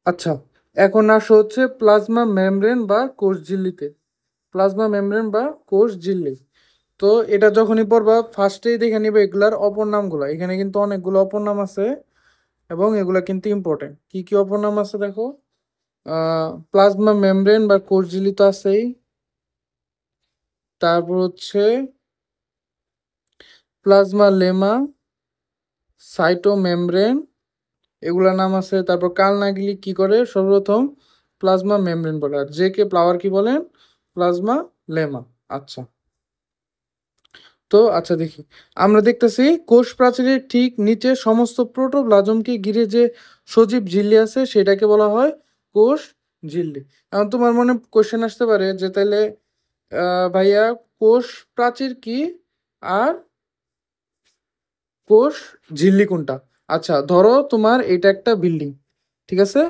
আচ্ছা, এখন আসো হচ্ছে প্লাজমা মেমব্রেন বা কোষ ঝিল্লিতে। প্লাজমা মেমব্রেন বা কোষ ঝিল্লি। তো এটা যখনই পড়বা ফার্স্টেই দেখে নিবে এগুলার অপর নামগুলো। এখানে কিন্তু অনেকগুলো অপর নাম আছে এবং এগুলা কিন্তু ইম্পর্টেন্ট। কি কি অপর নাম আছে দেখো। প্লাজমা মেমব্রেন বা কোষ ঝিল্লি তো আছেই। তারপর হচ্ছে প্লাজমা লেমা, সাইটোমেমব্রেন, এগুলা নাম আছে। তারপর কালনাগিলি কি করে সর্বপ্রথম প্লাজমা মেমব্রেন বলে, আর জে কে প্লাওয়ার কি বলেন, প্লাজমা লেমা। আচ্ছা, তো আচ্ছা দেখি, আমরা দেখতেছি কোষ প্রাচীরের ঠিক নিচে সমস্ত প্রোটোপ্লাজমকে ঘিরে যে সজীব ঝিল্লি আছে সেটাকে বলা হয় কোষ ঝিল্লি। এখন তোমার মনে কোশ্চেন আসতে পারে যে তাহলে ভাইয়া কোষ প্রাচীর কি আর কোষ ঝিল্লি কোনটা? আচ্ছা ধরো তোমার এটা একটা বিল্ডিং, ঠিক আছে,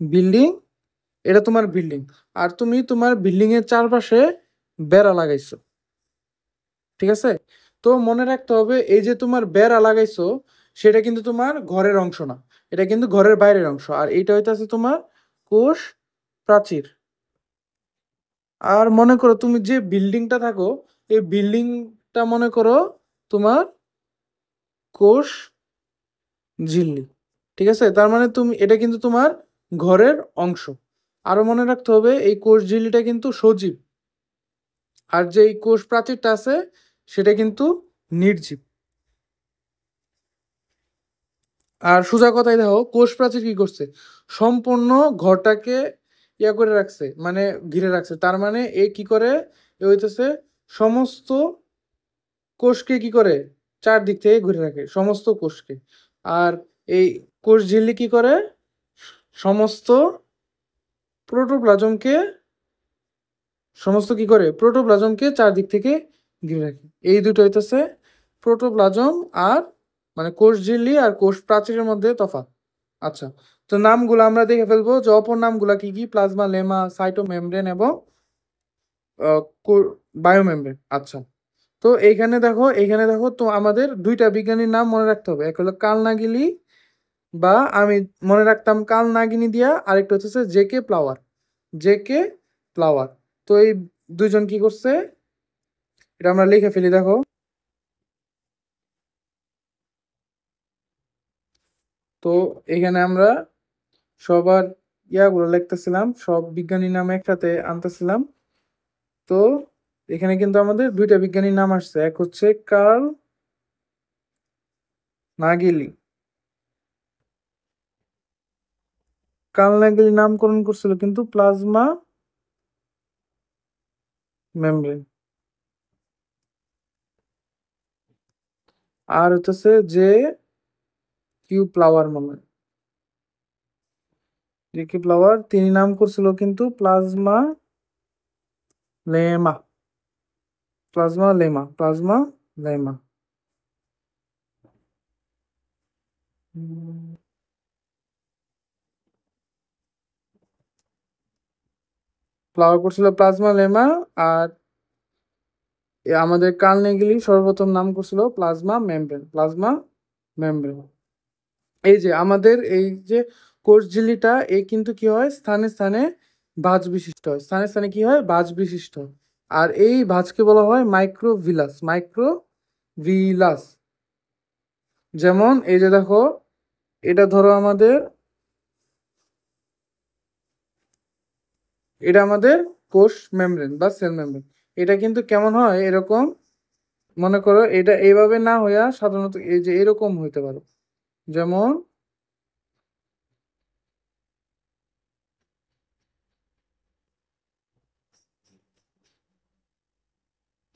বিল্ডিং, এটা তোমার বিল্ডিং, আর তুমি তোমার বিল্ডিং এর চারপাশে বেড়া লাগাইছো, ঠিক আছে। তো মনে রাখতে হবে এই যে তোমার বেড়া লাগাইছো সেটা কিন্তু তোমার ঘরের অংশ না, এটা কিন্তু ঘরের বাইরের অংশ, আর এইটা হইতাছে তোমার কোষ প্রাচীর। আর মনে করো তুমি যে বিল্ডিংটা থাকো, এই বিল্ডিংটা মনে করো তোমার কোষ ঝিল্লি, ঠিক আছে। তার মানে তুমি এটা কিন্তু তোমার ঘরের অংশ। আরো মনে রাখতে হবে এই কোষ ঝিল্লিটা কিন্তু সজীব, আর যে এই কোষ প্রাচীরটা আছে সেটা কিন্তু নির্জীব। আর সোজা কথায় দেখো কোষ প্রাচীর কি করছে, সম্পূর্ণ ঘরটাকে ইয়া করে রাখছে, মানে ঘিরে রাখছে। তার মানে এ কি করে, এ হইতেছে সমস্ত কোষকে কি করে চারদিক থেকে ঘিরে রাখে, সমস্ত কোষকে। আর এই কোষ ঝিল্লি কি করে, সমস্ত প্রোটোপ্লাজমকে, সমস্ত কি করে প্রোটোপ্লাজমকে চারদিক থেকে ঘিরে রাখে। এই দুটো হইতেছে প্রোটোপ্লাজম আর মানে কোষ ঝিল্লি আর কোষ প্রাচীরের মধ্যে তফাৎ। আচ্ছা, তো নামগুলো আমরা দেখে ফেলবো যে অপর নামগুলা কি কি, প্লাজমা লেমা, সাইটোমেমব্রেন এবং বায়োমেমব্রেন। আচ্ছা, তো এইখানে দেখো তো আমাদের দুইটা বিজ্ঞানীর নাম মনে রাখতে হবে, এক হলো কালনাগিলি বা আমি মনে রাখতাম কালনাগিনি দিয়া, আরেকটা হচ্ছে J K flower, J K flower. তো এই দুইজন কি করছে এটা আমরা লিখে ফেলি দেখো। তো এখানে আমরা সবার ইয়াগুলো লিখতেছিলাম, সব বিজ্ঞানীর নাম একসাথে আনতেছিলাম। তো এখানে কিন্তু আমাদের দুইটা বিজ্ঞানীর নাম আসছে, এক হচ্ছে কার্ল নাগিলি। কার্ল নাগিলি নামকরণ করছিল কিন্তু প্লাজমা মেমব্রেন। আর হচ্ছে যে কিউ প্লাওয়ার মনে, যে কিউ প্লাওয়ার তিনি নাম করছিল কিন্তু plasma lemma, plasma lemma, plasma lemma. প্লাওয়ার করছিল প্লাজমা লেমা, আর আমাদের কার্নেগিলি সর্বপ্রথম নাম করছিল প্লাজমা মেমব্রেন, প্লাজমা মেমব্রেন। এই যে আমাদের এই যে কোষ ঝিল্লিটা এই কিন্তু কি হয় স্থানে স্থানে ভাঁজ বিশিষ্ট হয়, স্থানে স্থানে কি হয় ভাঁজ বিশিষ্ট হয়। আর এই ভাঁজকে বলা হয় মাইক্রোভিলাস, মাইক্রোভিলাস। যেমন এই যে দেখো, এটা ধরো আমাদের, এটা আমাদের কোষ মেমব্রেন বা সেল মেমব্রেন। এটা কিন্তু কেমন হয় এরকম, মনে করো এটা এইভাবে না হইয়া সাধারণত এই যে এরকম হইতে পারে। যেমন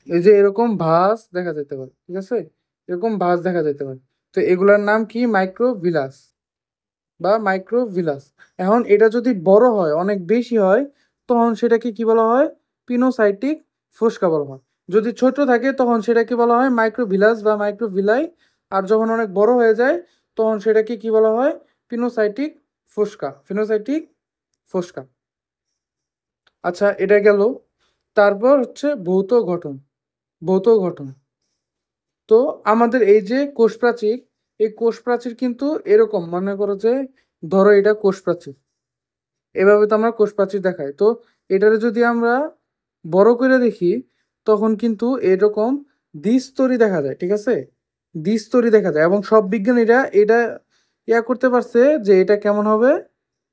এই যে এরকম ভাঁজ দেখা যেতে পারে, ঠিক আছে, এরকম ভাঁজ দেখা যেতে পারে। তো এগুলার নাম কি মাইক্রোভিলাস বা মাইক্রোভিলাস। এখন এটা যদি বড় হয় অনেক বেশি হয় তখন সেটাকে কি বলা হয়, পিনোসাইটিক ফোসকা বলা হয়। যদি ছোট থাকে তখন সেটাকে বলা হয় মাইক্রোভিলাস বা মাইক্রোভিলাই। আর যখন অনেক বড় হয়ে যায় তখন সেটাকে কি বলা হয়, পিনোসাইটিক ফোসকা, ফিনোসাইটিক ফোসকা। আচ্ছা এটা গেল। তারপর হচ্ছে ভৌত গঠন, ভৌত গঠন। তো আমাদের এই যে কোষ প্রাচীর, এই কোষ প্রাচীর কিন্তু এরকম, মনে করো যে ধরো এটা কোষ প্রাচীর, এভাবে তো আমরা কোষ প্রাচীর দেখাই। তো এটারে যদি আমরা বড় করে দেখি তখন কিন্তু এরকম দ্বিস্তরী দেখা যায়, ঠিক আছে? দ্বিস্তরী দেখা যায় এবং সব বিজ্ঞানীরা এটা করতে পারছে যে এটা কেমন হবে,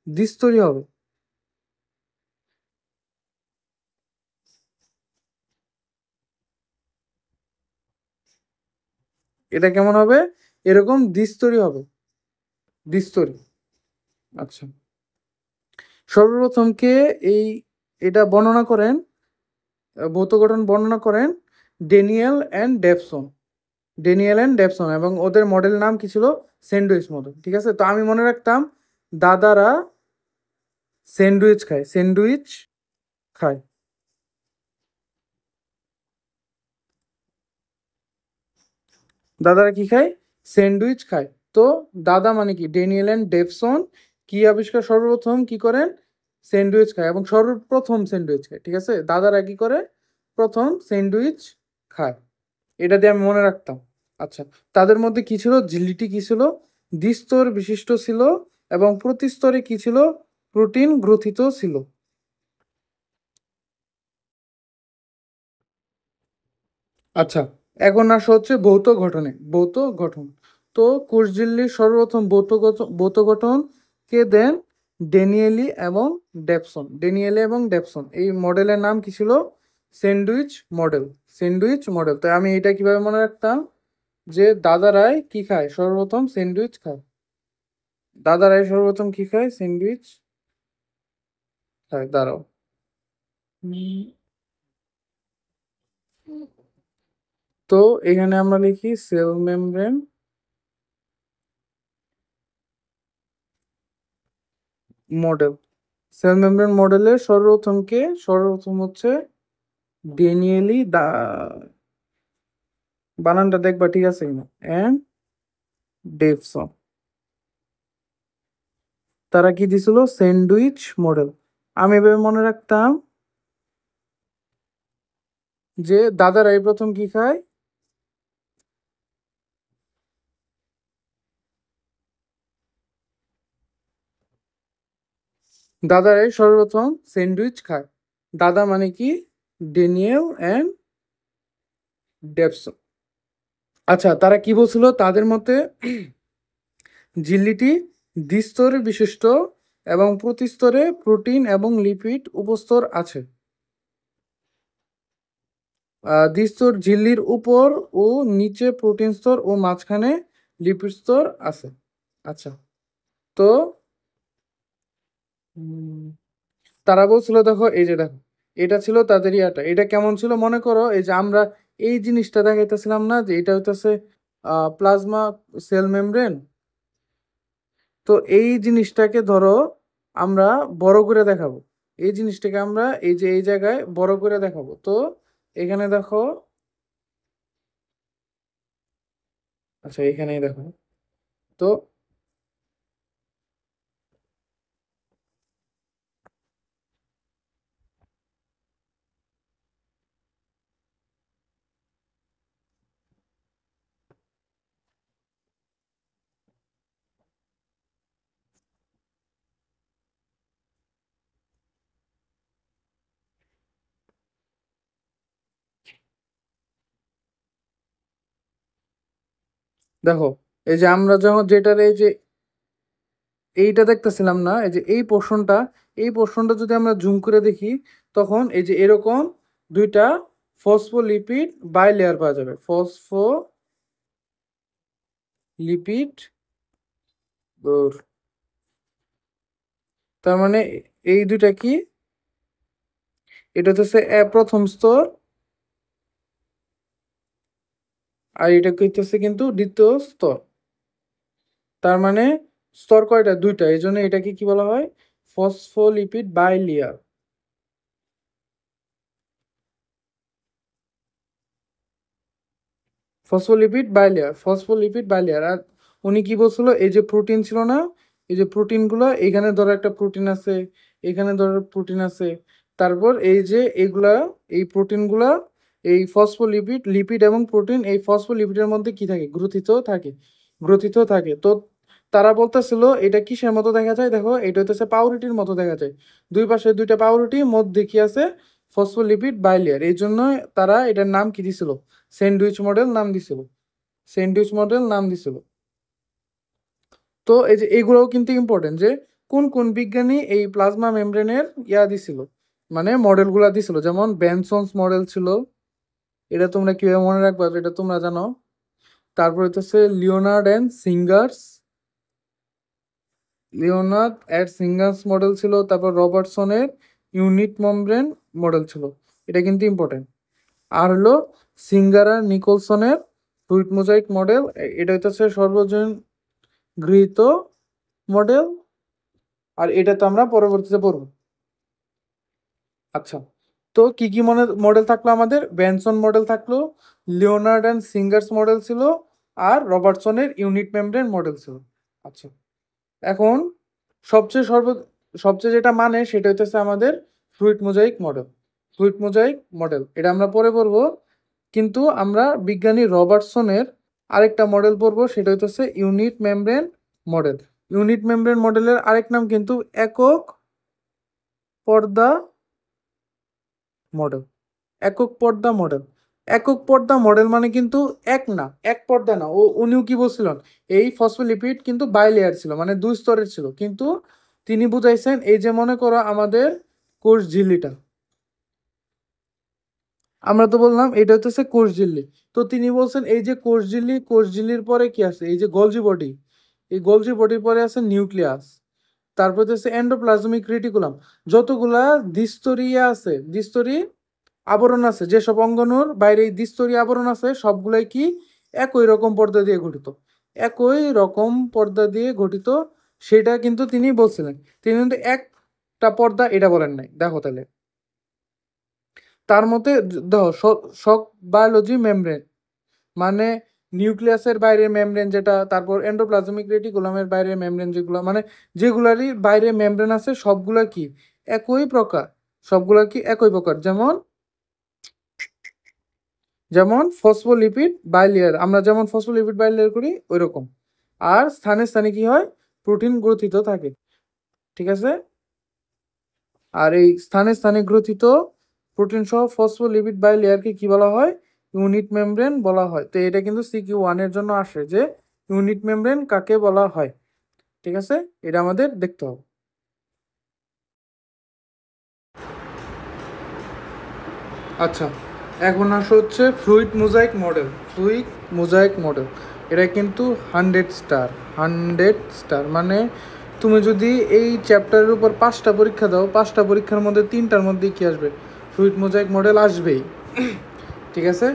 দ্বিস্তরী হবে। এটা কেমন হবে, এরকম দ্বিস্তরী হবে, দ্বিস্তরী। আচ্ছা, সর্বপ্রথম কে এই এটা বর্ণনা করেন, ভৌত গঠন বর্ণনা করেন ড্যানিয়েল অ্যান্ড ডেভসন। ড্যানিয়েল অ্যান্ড ডেভসন এবং ওদের মডেল নাম কি ছিল, স্যান্ডউইচ মডেল, ঠিক আছে? তো আমি মনে রাখতাম দাদারা স্যান্ডউইচ খায়, স্যান্ডউইচ খায়। দাদারা কি খায়, স্যান্ডউইচ খায়। তো দাদা মানে কি, ড্যানিয়েল অ্যান্ড ডেভসন কি আবিষ্কার, সর্বপ্রথম কি করেন, স্যান্ডউইচ খায় এবং সর্বপ্রথম স্যান্ডউইচ খায়, ঠিক আছে? দাদারা কি করে, প্রথম স্যান্ডউইচ খায়। এটা দিয়ে আমি মনে রাখতাম। আচ্ছা, তাদের মধ্যে কি ছিল, ঝিল্লিটি কি ছিল, দ্বিস্তর বিশিষ্ট ছিল এবং প্রতি স্তরে কি ছিল, প্রোটিন গ্রথিত ছিল। আচ্ছা, এখন আসা হচ্ছে ভৌত গঠনে, ভৌত গঠন। তো কোষঝিল্লির সর্বপ্রথম ভৌত গঠন কে দেন, ড্যানিয়েলি এবং ডেভসন। ড্যানিয়েলি এবং ডেভসন এই মডেলের নাম কি ছিল, স্যান্ডউইচ মডেল, স্যান্ডউইচ মডেল। তো আমি এটা কিভাবে মনে রাখতাম, যে দাদারাই কি খায়, সর্বপ্রথম স্যান্ডউইচ খায়। দাদারাই সর্বপ্রথম কি খায়, স্যান্ডউইচ খায়। দাঁড়াও, তো এখানে আমরা লিখি cell membrane model. Cell membrane মডেলের সর্বপ্রথম কে, সর্বপ্রথম হচ্ছে ড্যানিয়েলি বানানটা দেখবা ঠিক আছে কিনা, এন্ড ডেভসন। তারা কি দিছিল, স্যান্ডউইচ মডেল। আমি এভাবে মনে রাখতাম যে দাদারাই প্রথম কি খায়, দাদারাই সর্বপ্রথম স্যান্ডউইচ খায়। দাদা মানে কি, ড্যানিয়েল অ্যান্ড ডেভসন। আচ্ছা, তারা কি বলছিল, তাদের মতে ঝিল্লিটি দ্বিস্তর বিশিষ্ট এবং প্রতি স্তরে প্রোটিন এবং লিপিড উপস্তর আছে। দ্বিস্তর ঝিল্লির উপর ও নিচে প্রোটিন স্তর ও মাঝখানে লিপিড স্তর আছে। আচ্ছা, তো তারা বলছিল, দেখো এই যে দেখো, এটা ছিল তাদের ইয়াটা, এটা কেমন ছিল মনে করো, এই যে আমরা এই জিনিসটা দেখাইতেছিলাম না, যে এটা হইতেছে প্লাজমা সেল মেমব্রেন। তো এই জিনিসটাকে ধরো আমরা বড় করে দেখাবো, এই জিনিসটাকে আমরা এই যে এই জায়গায় বড় করে দেখাবো। তো এখানে দেখো, আচ্ছা এখানেই দেখো, তো দেখো, এই যে আমরা যখন যেটার এই যে এইটা দেখতেছিলাম না, এই যে এই পোর্শনটা, এই পোর্শনটা যদি আমরা জুম করে দেখি তখন এই যে এরকম দুইটা ফসফোলিপিড বাই লেয়ার পাওয়া যাবে, ফসফোলিপিড। তার মানে এই দুইটা কি, এটা হচ্ছে প্রথম স্তর আর এটা হইতেছে কিন্তু দ্বিতীয় স্তর। তার মানে স্তর কয়টা, দুইটা, এই জন্য এটাকে কি বলা হয়, phospholipid bilayer. Phospholipid bilayer, phospholipid bilayer. আর উনি কি বলছিল, এই যে প্রোটিন ছিল না, এই যে প্রোটিনগুলো, এখানে ধরো একটা প্রোটিন আছে, এখানে ধরো প্রোটিন আছে, তারপর এই যে এগুলা, এই প্রোটিনগুলা, এই ফসফোলিপিড, লিপিড এবং প্রোটিন, এই ফসফোলিপিডের মধ্যে কি থাকে, গ্রথিত থাকে, গ্রথিত থাকে। তো তারা বলতেছিল এটা কিসের মতো দেখা যায়, দেখো এটা হইতেছে পাউরুটির মতো দেখা যায়, দুই পাশে দুইটা পাউরুটি, মধ্যে কি আছে ফসফোলিপিড বাইলেয়ার, এই জন্য তারা এটার নাম কি দিছিল, স্যান্ডউইচ মডেল নাম দিছিল, স্যান্ডউইচ মডেল নাম দিছিল। তো এই যে এইগুলোও কিন্তু ইম্পর্টেন্ট যে কোন কোন বিজ্ঞানী এই প্লাজমা মেমব্রেনের দিছিল, মানে মডেলগুলা দিছিল, যেমন বেনসনস মডেল ছিল, এটা তোমরা কিভাবে মনে রাখবা এটা তোমরা জানো। তারপর হচ্ছে লিওনার্ড অ্যান্ড সিঙ্গার্স মডেল ছিল, তারপর রবার্টসনের ইউনিট মেমব্রেন মডেল ছিল, এটা কিন্তু ইম্পর্টেন্ট। আর হলো সিঙ্গার আর নিকলসনের ফ্লুইড মোজাইক মডেল, এটা হচ্ছে সর্বজন গৃহীত মডেল, আর এটা তো আমরা পরবর্তীতে পড়ব। আচ্ছা, তো কি কি মডেল থাকলো আমাদের, বেনসন মডেল থাকলো, লিওনার্ড অ্যান্ড সিঙ্গার্স মডেল ছিল, আর রবার্টসনের ইউনিট মেমব্রেন মডেল ছিল। আচ্ছা, এখন সবচেয়ে যেটা মানে সেটা হচ্ছে আমাদের fluid mosaic model. Fluid mosaic model এটা আমরা পরে পড়বো, কিন্তু আমরা বিজ্ঞানী রবার্টসনের আরেকটা মডেল পড়বো, সেটা হচ্ছে unit membrane model. Unit membrane মডেলের আরেক নাম কিন্তু একক পর্দা মডেল। একক পর্দা মডেল, একক পর্দা মডেল মানে কিন্তু এক পর্দা না, উনিও কি বলছিলেন, এই ফসফোলিপিড কিন্তু বাইলেয়ার ছিল, মানে দুই স্তরের ছিল, কিন্তু তিনি বুঝাইছেন এই যে মনে করো আমাদের কোষ ঝিল্লিটা, আমরা তো বললাম এটা হচ্ছে কোষ ঝিল্লি, তো তিনি বলছেন এই যে কোষ ঝিল্লির পরে কি আছে, এই যে গলজি বডি, এই গলজি বডির পরে আছে নিউক্লিয়াস, তারপর হচ্ছে এন্ডোপ্লাজমিক রেটিকুলাম, যতগুলা দ্বিস্তরী আছে, দ্বিস্তরী আবরণ আছে, যেসব অঙ্গাণুর বাইরে দ্বিস্তরী আবরণ আছে সবগুলাই কি একই রকম পর্দা দিয়ে গঠিত, একই রকম পর্দা দিয়ে গঠিত, সেটা কিন্তু তিনি বলছিলেন, তিনি কিন্তু একটা পর্দা এটা বলেন নাই। দেখো তাহলে তার মতে দেখো শক বায়োলজি মেমব্রেন মানে নিউক্লিয়াসের বাইরের মেমব্রেন যেটা, তারপর এন্ডোপ্লাজমিক রেটিকুলামের বাইরের মেমব্রেন যেগুলো, মানে যেগুলারই বাইরে মেমব্রেন আছে সবগুলা কি একই প্রকার, সবগুলা কি একই প্রকার, যেমন ফসফোলিপিড বাইলেয়ার, আমরা যেমন ফসফোলিপিড বাইলেয়ার করি ওই রকম, আর স্থানে স্থানে কি হয় প্রোটিন গ্রথিত থাকে, ঠিক আছে। আর এই স্থানে স্থানে গ্রথিত প্রোটিন সহ ফসফোলিপিড বাইলেয়ারকে কি বলা হয়, ইউনিট মেমব্রেন বলা হয়। তো এটা কিন্তু CQ1 এর জন্য আসে যে ইউনিট মেমব্রেন কাকে বলা হয়, ঠিক আছে, এটা আমাদের দেখতে হবে। আচ্ছা, এখন আসা হচ্ছে fluid mosaic model. Fluid mosaic model এটা কিন্তু 100 স্টার মানে তুমি যদি এই চ্যাপ্টারের উপর 5টা পরীক্ষা দাও, 5টা পরীক্ষার মধ্যে 3টার মধ্যে কি আসবে, ফ্লুইড মোজাইক মডেল আসবেই, ঠিক আছে।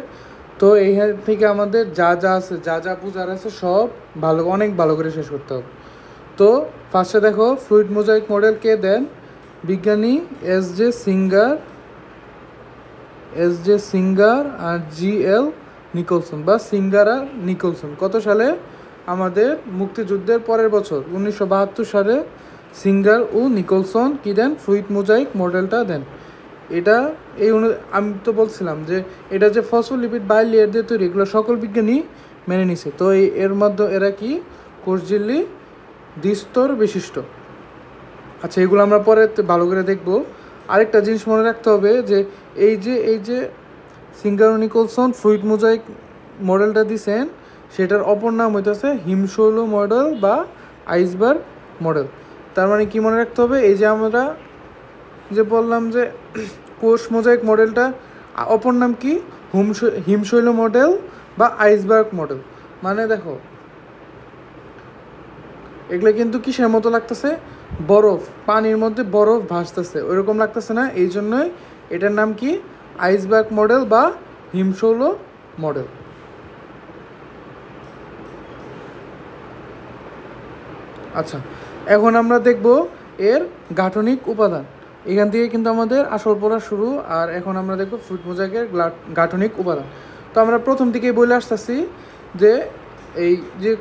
তো এই থেকে আমাদের যা যা আছে, যা যা বুঝার আছে সব অনেক ভালো করে শেষ করতে হবে। তো ফার্স্টে দেখো ফ্লুইড মোজাইক মডেল কে দেন, বিজ্ঞানী এস জে সিঙ্গার আর GL নিকলসন বা সিঙ্গার আর নিকলসন। কত সালে, আমাদের মুক্তিযুদ্ধের পরের বছর 1972 সালে সিঙ্গার ও নিকলসন কি দেন, ফ্লুইড মোজাইক মডেলটা দেন। এটা আমি তো বলছিলাম যে এটা যে ফসফোলিপিড বাইলেয়ার দিয়ে তৈরি, এগুলো সকল বিজ্ঞানী মেনে নিছে। তো এর মধ্যে এরা কি কোষঝিল্লি দ্বিস্তর বিশিষ্ট। আচ্ছা, এগুলো আমরা পরে ভালো করে দেখবো। আরেকটা জিনিস মনে রাখতে হবে যে এই যে সিঙ্গার নিকলসন ফ্লুইড মোজাইক মডেলটা দিছেন, সেটার অপর নাম হইতেছে হিমশৈল মডেল বা আইসবার্গ মডেল। তার মানে কি মনে রাখতে হবে, এই যে আমরা যে বললাম যে কোষ মোজাইক মডেলটা অপর নাম কি, হিমশৈল মডেল বা আইসবার্গ মডেল। মানে দেখো এগুলো কিন্তু কিসের মতো লাগতেছে, বরফ, পানির মধ্যে বরফ ভাসতেছে ওইরকম লাগতেছে না, এই জন্যই এটার নাম কি আইসবার্গ মডেল বা হিমশৈল মডেল। আচ্ছা, এখন আমরা দেখব এর গাঠনিক উপাদান, এখান থেকে কিন্তু আমাদের আসল পড়া শুরু। আর এখন আমরা দেখব ফ্লুইড মোজাইকের গাঠনিক উপাদান। তো আমরা প্রথম থেকেই বলে আসতেছি যে এই যে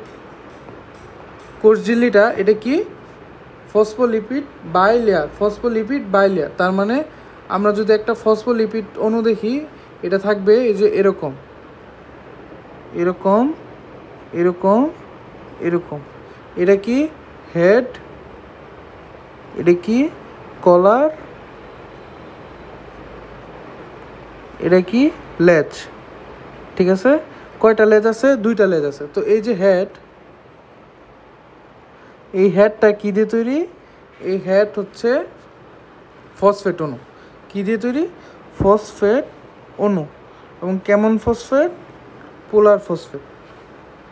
কোষঝিল্লিটা এটা কি ফসফোলিপিড বাইলেয়ার, তার মানে আমরা যদি একটা ফসফোলিপিড অণু দেখি, এটা থাকবে এই যে এরকম এরকম এরকম এরকম, এটা কি হেড, এটা কি কলার, এটা কি লেজ। ঠিক আছে, কয়টা লেজ আছে? দুইটা লেজ আছে। তো এই যে হেড, এই হেডটা কি দিয়ে তৈরি? এই হেড হচ্ছে ফসফেট অণু। কি দিয়ে তৈরি? ফসফেট অণু। এবং কেমন ফসফেট? পোলার ফসফেট।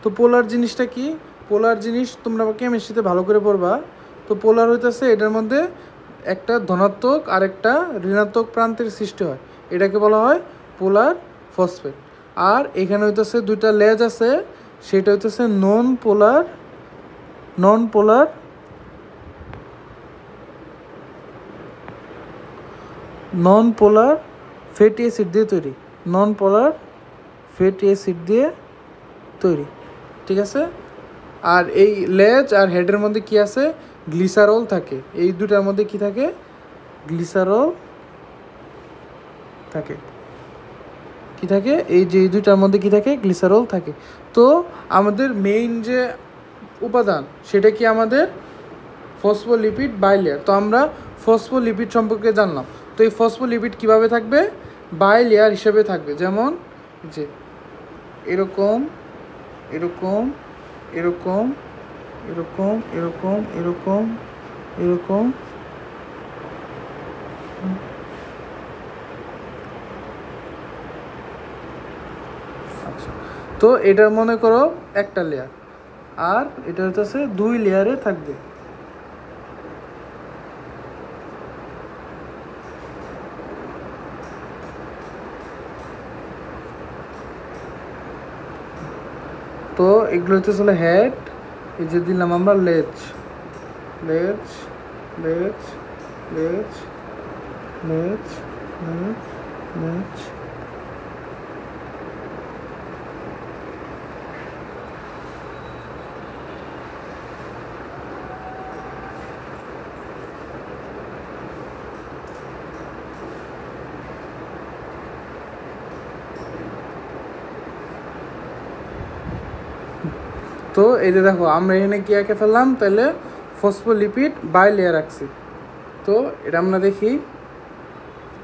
তো পোলার জিনিসটা কি? পোলার জিনিস তোমরা কেমিস্ট্রিতে ভালো করে পড়বা। তো পোলার হইতেছে এটার মধ্যে একটা ধনাত্মক আর একটা ঋণাত্মক প্রান্তের সৃষ্টি হয়, এটাকে বলা হয় পোলার ফসফেট। আর এখানে হইতেছে দুইটা লেজ আছে, সেটা হইতেছে নন পোলার ফ্যাটি অ্যাসিড দিয়ে তৈরি। নন পোলার ফ্যাটি অ্যাসিড দিয়ে তৈরি। ঠিক আছে, আর এই লেজ আর হেডের মধ্যে কি আছে? গ্লিসারল থাকে। এই দুটার মধ্যে কি থাকে? গ্লিসারল থাকে। কি থাকে? এই যে এই দুইটার মধ্যে কি থাকে? গ্লিসারল থাকে। তো আমাদের মেইন যে উপাদান সেটা কি? আমাদের ফসফোলিপিড বাইলেয়ার। তো আমরা ফসফোলিপিড সম্পর্কে জানলাম। তো এই ফসফোলিপিড কিভাবে থাকবে? বাইলেয়ার হিসেবে থাকবে। যেমন যে এরকম এরকম এরকম এরকম এরকম এরকম এরকম। আচ্ছা, তো এটার মনে করো একটা লেয়ার, আর এটা হচ্ছে 2 লেয়ারে থাকবে। তো এগুলো হচ্ছে হেড, এই যে দিলাম আমরা লেজ, লেজ লেজ লেজ লেজ লেজ লেজ। তো এই যে দেখো আমরা এখানে কি এঁকে ফেললাম? তাহলে ফসফোলিপিড বাইলেয়ার রাখছি। তো এটা আমরা দেখি,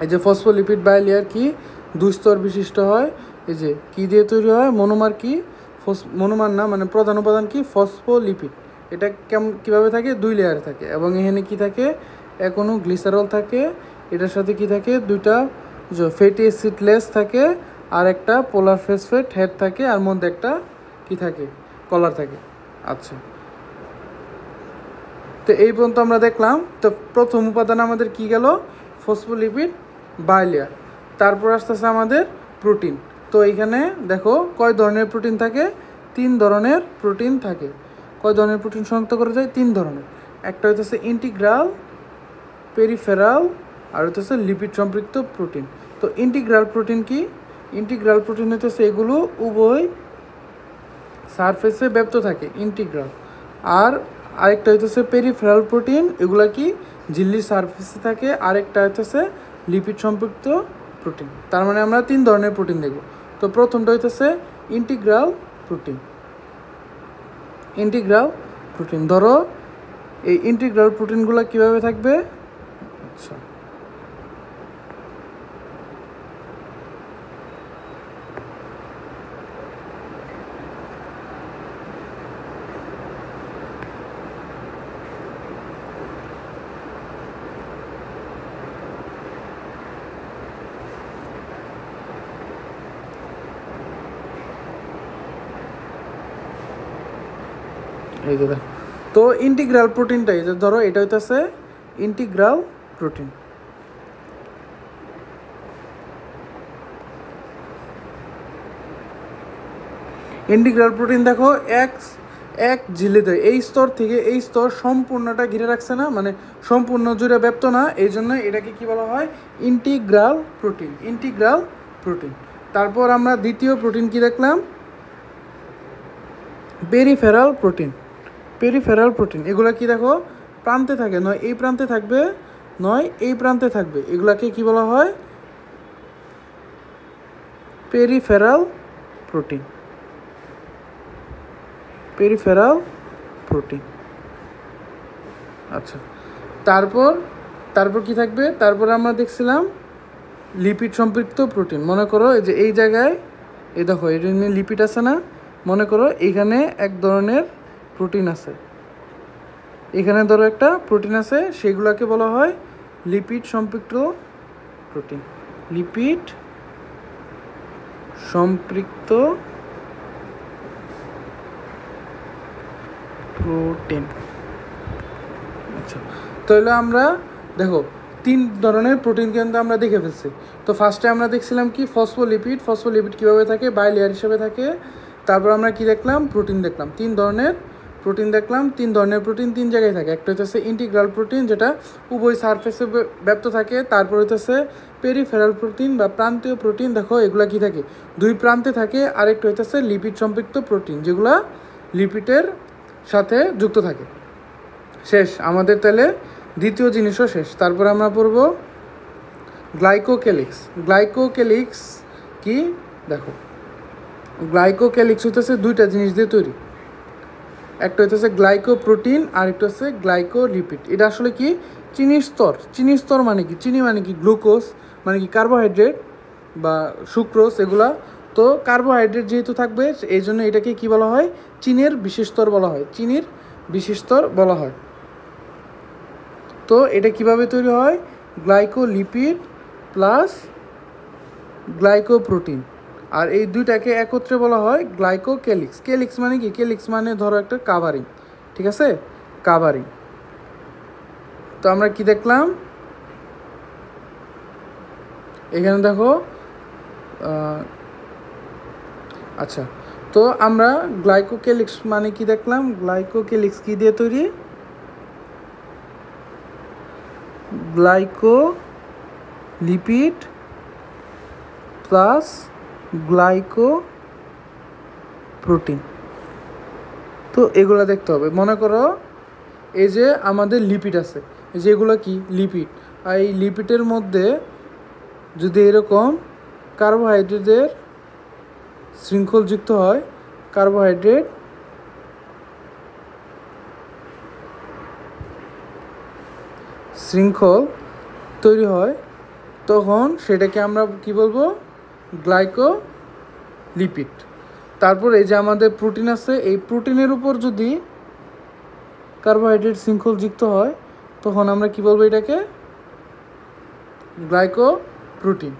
এই যে ফসফোলিপিড বাইলেয়ার কি 2 স্তর বিশিষ্ট হয়। এই যে কি দিয়ে তৈরি হয়? মনোমার। কি মনোমার না, মানে প্রধান উপাদান কি? ফসফোলিপিড। এটা কীভাবে থাকে? 2 লেয়ারে থাকে। এবং এখানে কি থাকে? এখনও গ্লিসারল থাকে। এটার সাথে কি থাকে? দুইটা ফ্যাটি অ্যাসিড লেজ থাকে, আর একটা পোলার ফসফেট হেড থাকে, আর মধ্যে একটা কি থাকে? কলার থাকে। আচ্ছা, তো এই পর্যন্ত আমরা দেখলাম। তো প্রথম উপাদান আমাদের কি গেল? Phospholipid bilayer. তারপর আসতেছে আমাদের প্রোটিন। তো এইখানে দেখো কয় ধরনের প্রোটিন থাকে? 3 ধরনের প্রোটিন থাকে। কয় ধরনের প্রোটিন শনাক্ত করা যায়? 3 ধরনের। একটা হইতেছে ইন্টিগ্রাল, পেরিফেরাল, আর হইতেছে লিপিড সম্পৃক্ত প্রোটিন। তো ইন্টিগ্রাল প্রোটিন কি? ইন্টিগ্রাল প্রোটিন হইতেছে এগুলো উভয় সারফেসে ব্যাপ্ত থাকে, ইন্টিগ্রাল। আর আরেকটা হইতেছে পেরিফেরাল প্রোটিন, এগুলা কি ঝিল্লির সারফেসে থাকে। আরেকটা হইতেছে লিপিড সম্পৃক্ত প্রোটিন। তার মানে আমরা 3 ধরনের প্রোটিন দেখব। তো প্রথমটা হইতেছে ইন্টিগ্রাল প্রোটিন। ইন্টিগ্রাল প্রোটিন, ধরো এই ইন্টিগ্রাল প্রোটিনগুলো কিভাবে থাকবে? আচ্ছা, এই যে তো ইন্টিগ্রাল প্রোটিনটা এই যে ধরো এটা হইতেছে ইন্টিগ্রাল প্রোটিন। ইন্টিগ্রাল প্রোটিন দেখো এক ঝিল্লিতে এই স্তর থেকে এই স্তর সম্পূর্ণটা ঘিরে রাখছে না, মানে সম্পূর্ণ জুড়ে ব্যাপ্ত না। এই জন্য এটাকে কি বলা হয়? Integral protein. Integral protein. তারপর আমরা দ্বিতীয় প্রোটিন কি দেখলাম? Peripheral protein. পেরিফেরাল প্রোটিন এগুলো কি দেখো প্রান্তে থাকে, নয় এই প্রান্তে থাকবে, নয় এই প্রান্তে থাকবে। এগুলাকে কি বলা হয়? Peripheral protein. Peripheral protein. আচ্ছা, তারপর তারপর কি থাকবে? তারপর আমরা দেখছিলাম লিপিড সম্পৃক্ত প্রোটিন। মনে করো এই যে এই জায়গায় এই দেখো এটা নিয়ে লিপিড আছে না, মনে করো এইখানে এক ধরনের প্রোটিন আছে, এখানে ধরো একটা প্রোটিন আছে, সেগুলোকে বলা হয় লিপিড সম্পৃক্ত প্রোটিন। লিপিড সম্পৃক্ত প্রোটিন। আচ্ছা, তাহলে আমরা দেখো 3 ধরনের প্রোটিন কিন্তু আমরা দেখে ফেলছি। তো ফার্স্টে আমরা দেখছিলাম কি ফসফোলিপিড। ফসফোলিপিড কীভাবে থাকে? বাই লেয়ার হিসেবে থাকে। তারপর আমরা কি দেখলাম? প্রোটিন দেখলাম। 3 ধরনের প্রোটিন দেখলাম। 3 ধরনের প্রোটিন 3 জায়গায় থাকে। একটা হচ্ছে ইন্টিগ্রাল প্রোটিন, যেটা উভয় সারফেসে ব্যাপ্ত থাকে। তারপর হচ্ছে পেরিফেরাল প্রোটিন বা প্রান্তীয় প্রোটিন, দেখো এগুলা কি থাকে? 2 প্রান্তে থাকে। আরেকটা হচ্ছে লিপিড সম্পৃক্ত প্রোটিন, যেগুলা লিপিডের সাথে যুক্ত থাকে। শেষ আমাদের তাহলে দ্বিতীয় জিনিসও শেষ। তারপর আমরা পড়ব গ্লাইকোক্যালিক্স। গ্লাইকোক্যালিক্স কি? দেখো গ্লাইকোক্যালিক্স হইতেছে 2টা জিনিস দিয়ে তৈরি। একটা হইতেছে গ্লাইকোপ্রোটিন আর একটা হচ্ছে গ্লাইকোলিপিড। এটা আসলে কি? চিনির স্তর। চিনির স্তর মানে কি? চিনি মানে কি? গ্লুকোজ মানে কি? কার্বোহাইড্রেট বা সুক্রোজ এগুলা। তো কার্বোহাইড্রেট যেহেতু থাকবে এই জন্য এটাকে কি বলা হয়? চিনির বিশেষ স্তর বলা হয়। চিনির বিশেষ স্তর বলা হয়। তো এটা কিভাবে তৈরি হয়? গ্লাইকোলিপিড প্লাস গ্লাইকোপ্রোটিন, আর এই দুইটাকে একত্রে বলা হয় গ্লাইকোক্যালিক্স। ক্যালিক্স মানে কি? ক্যালিক্স মানে ধরো একটা কাভারিং, ঠিক আছে? কাভারিং। তো আমরা কি দেখলাম এখানে? দেখো আচ্ছা, তো আমরা গ্লাইকোক্যালিক্স মানে কি দেখলাম? গ্লাইকোক্যালিক্স কি দিয়ে তৈরি? Glycolipid plus glycoprotein. তো এগুলো দেখতে হবে। মনে করো এই যে আমাদের লিপিড আছে, এই যে এগুলো কি? লিপিড। আর এই লিপিডের মধ্যে যদি এরকম কার্বোহাইড্রেটের শৃঙ্খল যুক্ত হয়, কার্বোহাইড্রেট শৃঙ্খল তৈরি হয়, তখন সেটাকে আমরা কি বলবো? গ্লাইকোলিপিড। তারপর এই যে আমাদের প্রোটিন আছে, এই প্রোটিনের উপর যদি কার্বোহাইড্রেট শৃঙ্খল যুক্ত হয়, তখন আমরা কি বলবো? এটাকে গ্লাইকোপ্রোটিন।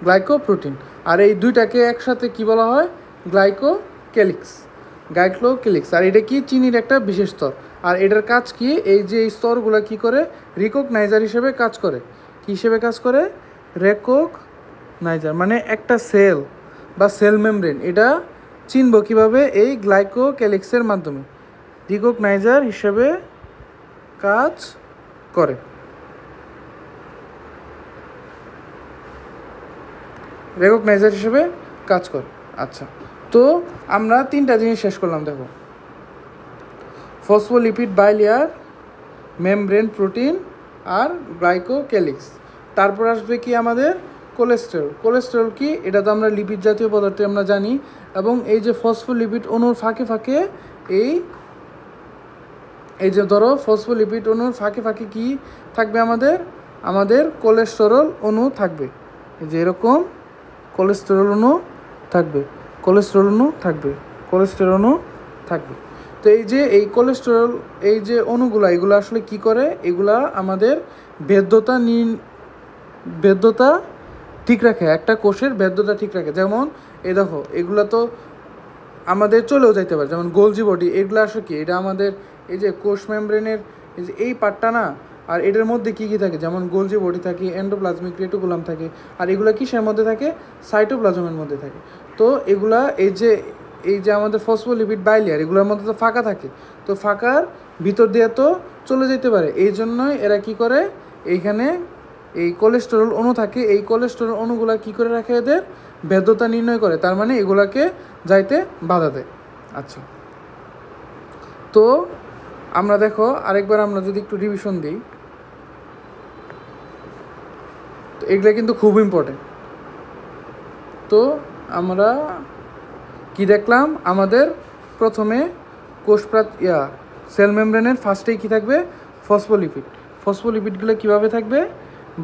গ্লাইকোপ্রোটিন। আর এই দুইটাকে একসাথে কি বলা হয়? গ্লাইকোক্যালিক্স। গ্লাইকোক্যালিক্স। আর এটা কি? চিনির একটা বিশেষ স্তর। আর এটার কাজ কি? এই যে এই স্তরগুলো কি করে? রিকগনাইজার হিসেবে কাজ করে। কী হিসেবে কাজ করে? রেকগনাইজার। মানে একটা সেল বা সেল মেমব্রেন, এটা চিনব কিভাবে? এই গ্লাইকোক্যালিক্সের মাধ্যমে রিকগনাইজার হিসেবে কাজ করে। রেকগনাইজার হিসেবে কাজ করে। আচ্ছা, তো আমরা 3টা জিনিস শেষ করলাম। দেখো ফসফোলিপিড বাইলেয়ার, মেমব্রেন প্রোটিন আর গ্লাইকোক্যালিক্স। তারপর আসবে কি আমাদের? কোলেস্টেরল। কোলেস্টেরল কি? এটা তো আমরা লিপিড জাতীয় পদার্থ আমরা জানি। এবং এই যে ফসফোলিপিড অণুর ফাঁকে ফাঁকে এই যে ধরো ফসফোলিপিড অণুর ফাঁকে ফাঁকে কি থাকবে? আমাদের কোলেস্টেরল অণু থাকবে। এই যে এরকম কোলেস্টেরল অণু থাকবে, কোলেস্টেরল অণু থাকবে, কোলেস্টেরল অণু থাকবে। তো এই যে এই কোলেস্টেরল, এই যে অণুগুলা, এগুলো আসলে কি করে? এগুলা আমাদের বেদ্যতা ঠিক রাখে। একটা কোষের বেদ্যতা ঠিক রাখে। যেমন এই দেখো এগুলো তো আমাদের চলেও যাইতে পারে, যেমন গোলজি বডি। এগুলো আসলে কি? এটা আমাদের এই যে কোষ মেমব্রেনের এই যে এই পার্টটা না, আর এটার মধ্যে কী কী থাকে? যেমন গোলজি বডি থাকে, এন্ডোপ্লাজমিক রেটিকুলাম থাকে, আর এগুলো কিসের মধ্যে থাকে? সাইটোপ্লাজমের মধ্যে থাকে। তো এগুলা এই যে আমাদের ফসফোলিপিড বাইলেয়ার, এগুলোর মধ্যে তো ফাঁকা থাকে। তো ফাঁকার ভিতর দিয়ে তো চলে যেতে পারে, এই জন্যই এরা কি করে? এইখানে এই কোলেস্টেরল অণু থাকে। এই কোলেস্টেরল অণুগুলা কি করে রাখে? এদের ভেদ্যতা নির্ণয় করে। তার মানে এগুলাকে যাইতে বাধা দেয়। আচ্ছা, তো আমরা দেখো আরেকবার আমরা যদি একটু রিভিশন দিই, তো এগুলো কিন্তু খুব ইম্পর্টেন্ট। তো আমরা কি দেখলাম? আমাদের প্রথমে সেল মেমব্রেনের ফার্স্টেই কী থাকবে? ফসফোলিপিড। ফসফোলিপিডগুলো কীভাবে থাকবে?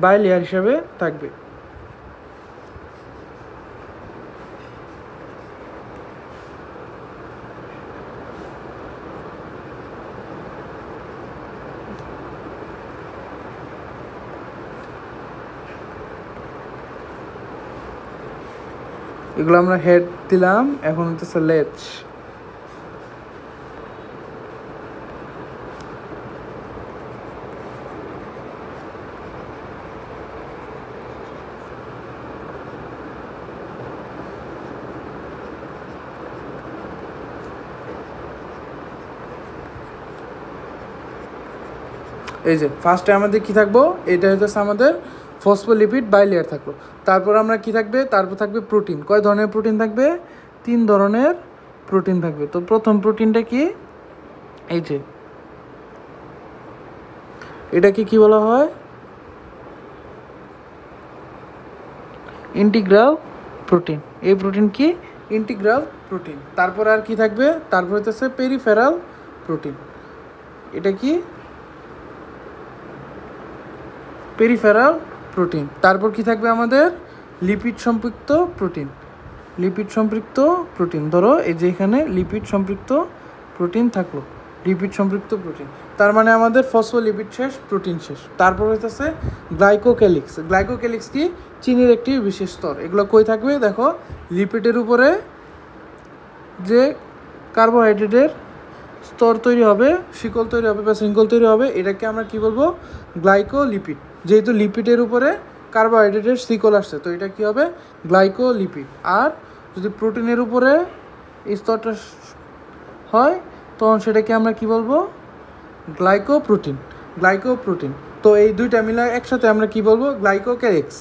বাই লেয়ার হিসাবে থাকবে। এগুলো আমরা হেড দিলাম, এখন হচ্ছে লেজ। এই যে ফার্স্টে আমাদের কি থাকবো? এটা হচ্ছে আমাদের ফসফোলিপিড বাইলেয়ার থাকলো। তারপর আমরা কি থাকবে? তারপর থাকবে প্রোটিন। কয় ধরনের প্রোটিন থাকবে? 3 ধরনের প্রোটিন থাকবে। তো প্রথম প্রোটিনটা কি? এই যে এটাকে কি বলা হয়? Integral protein. এই প্রোটিন কি? Integral protein. তারপর আর কি থাকবে? তারপর হচ্ছে পেরিফেরাল প্রোটিন। এটা কি? Peripheral protein. তারপর কি থাকবে আমাদের? লিপিড সম্পৃক্ত প্রোটিন। লিপিড সম্পৃক্ত প্রোটিন, ধরো এই যে এখানে লিপিড সম্পৃক্ত প্রোটিন থাকলো, লিপিড সম্পৃক্ত প্রোটিন। তার মানে আমাদের ফসফোলিপিড শেষ, প্রোটিন শেষ। তারপর হইতেছে গ্লাইকোক্যালিক্স। গ্লাইকোক্যালিক্স কি? চিনির একটি বিশেষ স্তর। এগুলো কই থাকবে? দেখো লিপিডের উপরে যে কার্বোহাইড্রেটের স্তর তৈরি হবে, শিকল তৈরি হবে বা শৃঙ্খল তৈরি হবে, এটাকে আমরা কি বলবো? গ্লাইকোলিপিড। যেহেতু লিপিডের উপরে কার্বোহাইড্রেটের শিকল আসছে, তো এটা কি হবে? গ্লাইকোলিপিড। আর যদি প্রোটিনের উপরে এই স্তরটা হয়, তখন সেটাকে আমরা কি বলবো? গ্লাইকোপ্রোটিন। গ্লাইকোপ্রোটিন। তো এই দুইটা মিলে একসাথে আমরা কি বলবো? গ্লাইকোক্যালিক্স।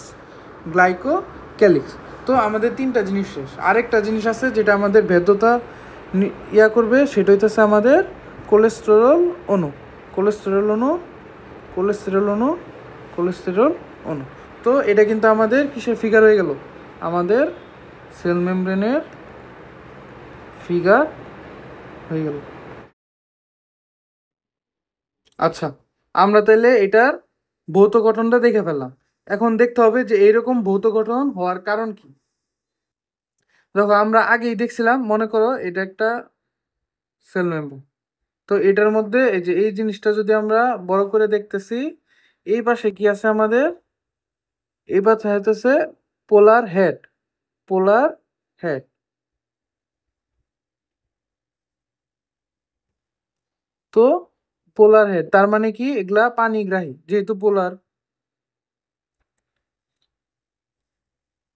গ্লাইকোক্যালিক্স। তো আমাদের 3টা জিনিস শেষ। আরেকটা জিনিস আছে যেটা আমাদের ভেদ্যতা ইয়া করবে, সেটা হইতেছে আমাদের কোলেস্টেরল অণু। কোলেস্টেরল অণু, কোলেস্টেরল অণু, কোলেস্টেরল অণু। তো এটা কিন্তু আমাদের কিসের ফিগার হয়ে গেল? আমাদের সেল মেমব্রেনের ফিগার হয়ে গেল। আচ্ছা, আমরা তাহলে এটার ভৌত গঠনটা দেখে ফেললাম। এখন দেখতে হবে যে এইরকম ভৌত গঠন হওয়ার কারণ কি। দেখো আমরা আগেই দেখছিলাম, মনে করো এটা একটা সেল মেমব্রেন। তো এটার মধ্যে এই যে এই জিনিসটা যদি আমরা বড় করে দেখতেছি, এই পাশে কি আছে আমাদের? এই পাশে হইতেছে পোলার হেড। পোলার হেড। তো পোলার হেড তার মানে কি? এগুলা পানিগ্রাহী, যেহেতু পোলার।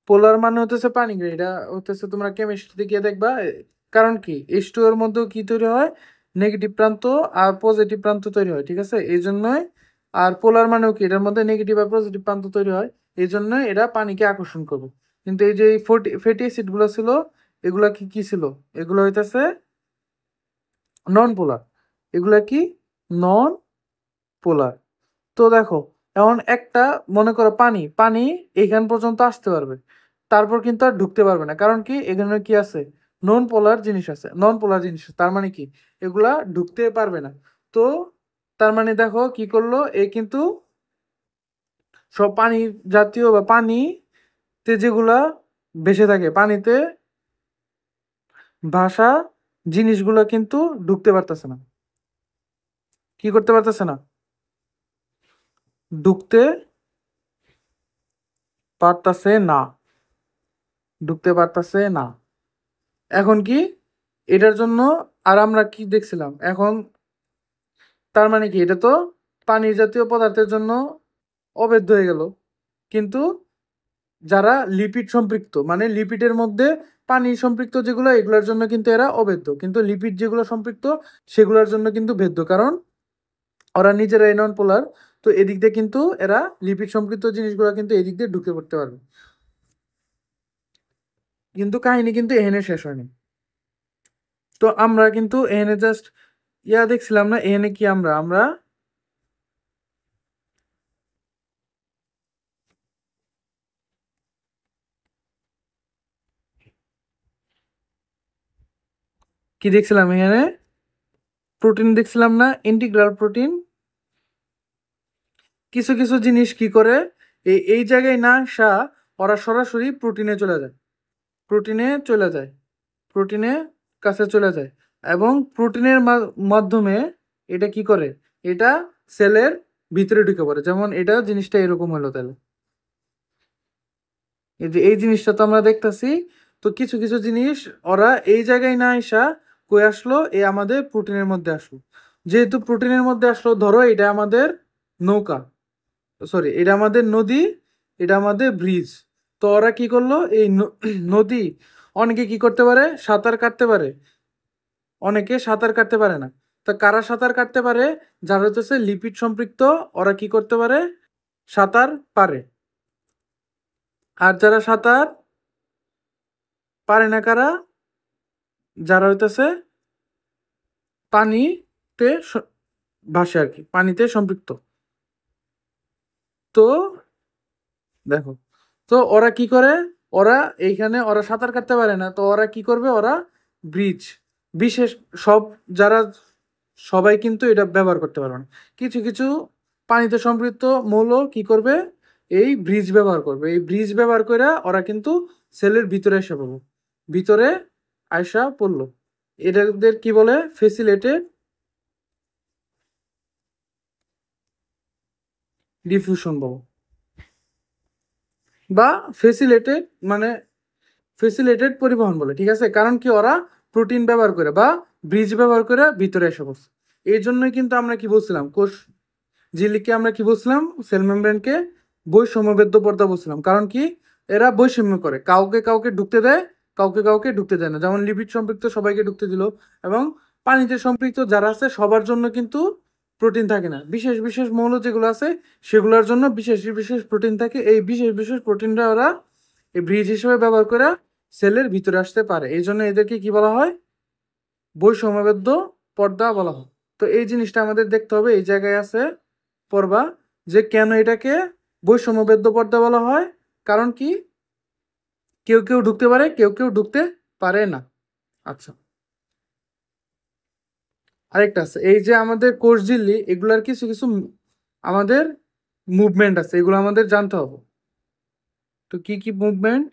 পোলার মানে হতেছে পানিগ্রাহী। এটা হতেছে তোমরা কেমিস্ট্রিতে গিয়ে দেখবা। কারণ কি? H2 এর মধ্যেও কি তৈরি হয়? নেগেটিভ প্রান্ত আর পজিটিভ প্রান্ত তৈরি হয়, ঠিক আছে? এই জন্যই। আর পোলার মানেও কি? এটার মধ্যে নেগেটিভ আর পজিটিভ প্রান্ত তৈরি হয়, এই জন্যই এরা পানিকে আকর্ষণ করবে। কিন্তু এই যে ফ্যাটি অ্যাসিড গুলো ছিল, এগুলা কি কি ছিল? এগুলো হইতেছে নন পোলার। এগুলা কি? নন পোলার। তো দেখো, এখন একটা মনে করো পানি, পানি এইখান পর্যন্ত আসতে পারবে, তারপর কিন্তু আর ঢুকতে পারবে না। কারণ কি? এখানে কি আছে? নন পোলার জিনিস আছে। নন পোলার জিনিস আছে, তার মানে কি? এগুলা ঢুকতে পারবে না। তো তার মানে দেখো কি করলো এ? কিন্তু সব পানি জাতীয় বা পানিতে যেগুলা ভেসে থাকে, পানিতে ভাসা জিনিসগুলো কিন্তু ঢুকতে পারতেছে না। কি করতে পারতেছে না? ঢুকতে পারতাছে না। ঢুকতে পারতাছে না। এখন কি? এটার জন্য আর আমরা কি দেখছিলাম এখন? তার মানে কি? এটা তো পানি জাতীয় পদার্থের জন্য অবৈধ হয়ে গেল। কিন্তু যারা লিপিড সম্পৃক্ত, মানে লিপিডের মধ্যে পানি সম্পৃক্ত যেগুলো, এগুলোর জন্য কিন্তু এরা অবৈধ। কিন্তু লিপিড যেগুলো সম্পৃক্ত, সেগুলোর জন্য কিন্তু বৈধ। কারণ ওরা নিজেরাই নন পোলার। তো এদিক দিয়ে কিন্তু এরা লিপিড সম্পৃক্ত জিনিসগুলো কিন্তু এদিক দিয়ে ঢুকে পড়তে পারবে। কিন্তু কাহিনী কিন্তু এখানে শেষ হয়নি। তো আমরা কিন্তু এখানে জাস্ট ইয়া দেখছিলাম না? এখানে কি আমরা আমরা কি দেখছিলাম এখানে? প্রোটিন দেখছিলাম না, ইন্টিগ্রাল প্রোটিন। কিছু কিছু জিনিস কি করে এই জায়গায় না আসা ওরা সরাসরি প্রোটিনে চলে যায়, প্রোটিনে চলে যায়, প্রোটিনের কাছে চলে যায়, এবং প্রোটিনের মাধ্যমে এটা কি করে, এটা সেলের ভিতরে ঢুকে পড়ে। যেমন এটা জিনিসটা এরকম হলো তাহলে, এই যে এই জিনিসটা তো আমরা দেখতেছি। তো কিছু কিছু জিনিস ওরা এই জায়গায় না আসা কই আসলো, এই আমাদের প্রোটিনের মধ্যে আসলো। যেহেতু প্রোটিনের মধ্যে আসলো, ধরো এটা আমাদের নৌকা, সরি এটা আমাদের নদী, এটা আমাদের ব্রিজ। তো ওরা কি করলো, এই নদী, অনেকে কি করতে পারে, সাঁতার কাটতে পারে, অনেকে সাঁতার কাটতে পারে না। তা কারা সাঁতার কাটতে পারে, যারা হচ্ছে লিপিড সম্পৃক্ত, ওরা কি করতে পারে, সাঁতার পারে। আর যারা সাঁতার পারে না কারা, যারা হইতেছে পানিতে ভাসে আর কি, পানিতে সম্পৃক্ত। তো দেখো, তো ওরা কি করে, ওরা এইখানে ওরা সাঁতার কাটতে পারে না, তো ওরা কি করবে, ওরা ব্রিজ, বিশেষ সব যারা, সবাই কিন্তু এটা ব্যবহার করতে পারবে না। কিছু কিছু পানিতে সম্পৃক্ত মৌল কি করবে, এই ব্রিজ ব্যবহার করবে। এই ব্রিজ ব্যবহার করে ওরা কিন্তু সেলের ভিতরে এসে পড়লো, ভিতরে আয়সা পড়লো। এটাদের কি বলে, ফেসিলেটেড ডিফিউশন বলো, বা ফেসিলেটেড মানে ফেসিলেটেড পরিবহন বলে, ঠিক আছে। কারণ কি, ওরা প্রোটিন ব্যবহার করে বা ব্রিজ ব্যবহার করে ভিতরে এসে পড়ছে। এই জন্যই কিন্তু আমরা কি বলছিলাম, কোষ ঝিল্লিকে আমরা কি বলছিলাম, সেল মেমব্রেনকে বৈষম্যবেদ্য পর্দা বলছিলাম। কারণ কি, এরা বৈষম্য করে, কাউকে কাউকে ঢুকতে দেয়, কাউকে কাউকে ঢুকতে দেয় না। যেমন লিপিড সম্পৃক্ত সবাইকে ঢুকতে দিল, এবং পানিতে সম্পৃক্ত যারা আছে সবার জন্য কিন্তু প্রোটিন থাকে না। বিশেষ বিশেষ মৌল যেগুলো আছে সেগুলোর জন্য বিশেষ বিশেষ প্রোটিন থাকে। এই বিশেষ বিশেষ প্রোটিনটা ওরা এই ব্রিজ হিসেবে ব্যবহার করে সেলের ভিতরে আসতে পারে। এই জন্য এদেরকে কি বলা হয়, বৈষম্যবেদ্য পর্দা বলা হয়। তো এই জিনিসটা আমাদের দেখতে হবে, এই জায়গায় আছে পড়বা, যে কেন এটাকে বৈষম্যবেদ্য পর্দা বলা হয়। কারণ কি, কেউ কেউ ঢুকতে পারে, কেউ কেউ ঢুকতে পারে না। আচ্ছা, আরেকটা আছে, এই যে আমাদের কোষ ঝিল্লি, এগুলার কিছু কিছু আমাদের মুভমেন্ট আছে, এগুলো আমাদের জানতে হবে। তো কি কি মুভমেন্ট,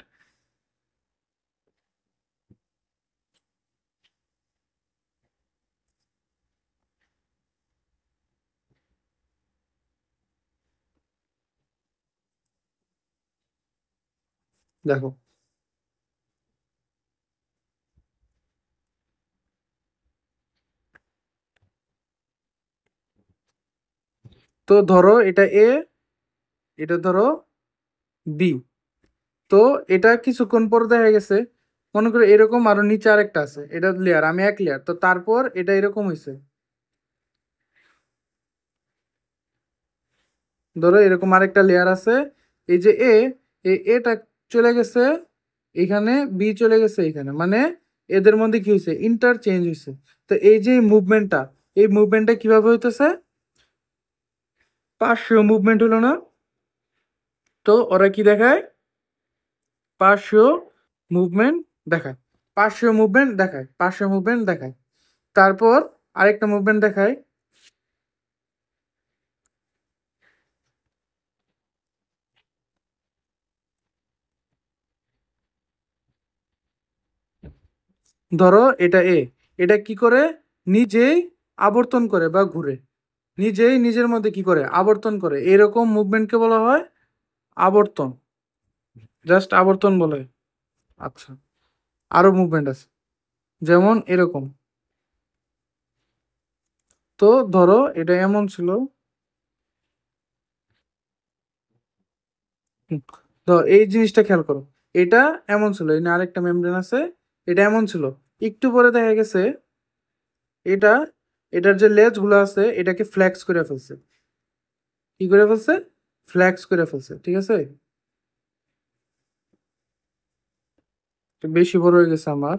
দেখো। তো ধরো এটা এ, এটা ধরো বি। তো এটা কিছুক্ষণ পর দেখা গেছে, মনে করো এরকম আরো নিচে আরেকটা আছে, এটা লেয়ার, আমি এক লেয়ার, তো তারপর এটা এরকম হয়েছে, ধরো এরকম আরেকটা লেয়ার আছে। এই যে এটা চলে গেছে এখানে, বি চলে গেছে এখানে, মানে এদের মধ্যে কি হয়েছে, ইন্টারচেঞ্জ হয়েছে। তো এই যে মুভমেন্টটা, এই মুভমেন্টটা কিভাবে হইতেছে, পার্শ্বীয় মুভমেন্ট হলো না। তো ওরা কি দেখায়, পার্শ্বীয় মুভমেন্ট দেখায়, পার্শ্বীয় মুভমেন্ট দেখায়, পার্শ্বীয় মুভমেন্ট দেখায়। তারপর আরেকটা মুভমেন্ট দেখায়, ধরো এটা এটা কি করে, নিজেই আবর্তন করে বা ঘুরে, নিজেই নিজের মধ্যে কি করে, আবর্তন করে। এরকম মুভমেন্টকে বলা হয় আবর্তন, জাস্ট আবর্তন বলে। আচ্ছা, আরো মুভমেন্ট আছে, যেমন এরকম। তো ধরো এটা এমন ছিল, হুম, তো এই জিনিসটা খেয়াল করো, এটা এমন ছিল, এই আরেকটা মেমব্রেন আছে, এটা এমন ছিল। একটু পরে দেখা গেছে এটা, এটার যে লেজ গুলো আছে এটাকে ফ্ল্যাক্স করে ফেলছে। কি করে ফেলছে, ফ্ল্যাক্স করে ফেলছে, ঠিক আছে। তো বেশি বড় হয়ে গেছে আমার।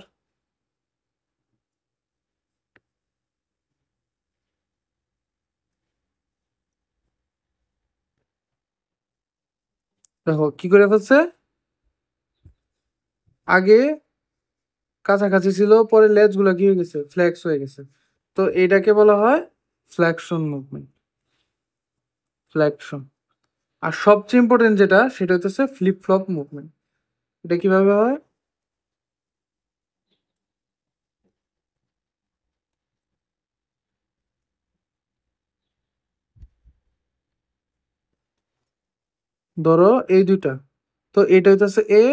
দেখো কি করে ফেলছে, আগে কাছাকাছি ছিল, পরে লেজ গুলা কি হয়ে গেছে, ফ্ল্যাক্স হয়ে গেছে। তো এটাকে বলা হয় ফ্লেকশন মুভমেন্ট, ফ্লেকশন। আর সবচেয়ে ইম্পর্টেন্ট যেটা সেটা হচ্ছে ফ্লিপ ফ্লপ মুভমেন্ট। এটা কিভাবে হয়? ধরো এই দুইটা, তো এটা হইতেছে এ,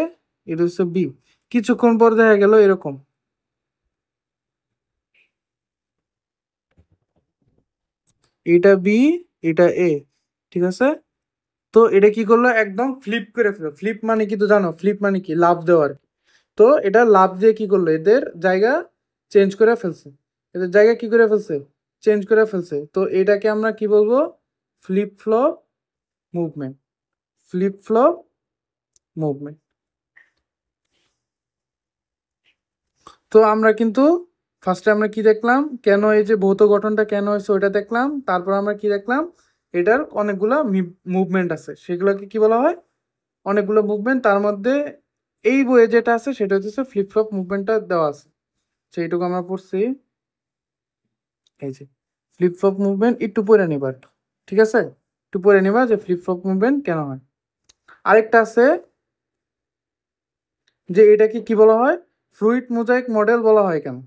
এটা হচ্ছে বি, কিছুক্ষণ পর দেখা গেল এরকম, এটা বি, এটা এ, ঠিক আছে। তো এটা কি করলো, একদম ফ্লিপ করে ফেলো। ফ্লিপ মানে কি তো জানো, ফ্লিপ মানে কি, লাফ দেওয়ার। তো এটা লাফ দিয়ে কি করলো, এদের জায়গা চেঞ্জ করে ফেলছে, এদের জায়গা কি করে ফেলছে, চেঞ্জ করে ফেলছে। তো এটাকে আমরা কি বলবো, flip flop movement, flip flop movement. তো আমরা কিন্তু ফার্স্টে আমরা কি দেখলাম, কেন এই যে ভৌত গঠনটা কেন হয়েছে ওইটা দেখলাম। তারপর আমরা কি দেখলাম, এটার অনেকগুলা মুভমেন্ট আছে, সেগুলোকে কি বলা হয়, অনেকগুলো মুভমেন্ট। তার মধ্যে এই বইয়ে যেটা আছে সেটা হচ্ছে ফ্লিপ ফ্লপ মুভমেন্টটা দেওয়া আছে, সেইটুকু আমরা পড়ছি। এই যে ফ্লিপ ফ্লপ মুভমেন্ট একটু পড়ে নিবা একটু, ঠিক আছে, একটু পড়ে নিবা যে ফ্লিপ ফ্লপ মুভমেন্ট কেন হয়। আরেকটা আছে যে এটাকে কি বলা হয়, ফ্লুইড মোজাইক মডেল বলা হয় কেন।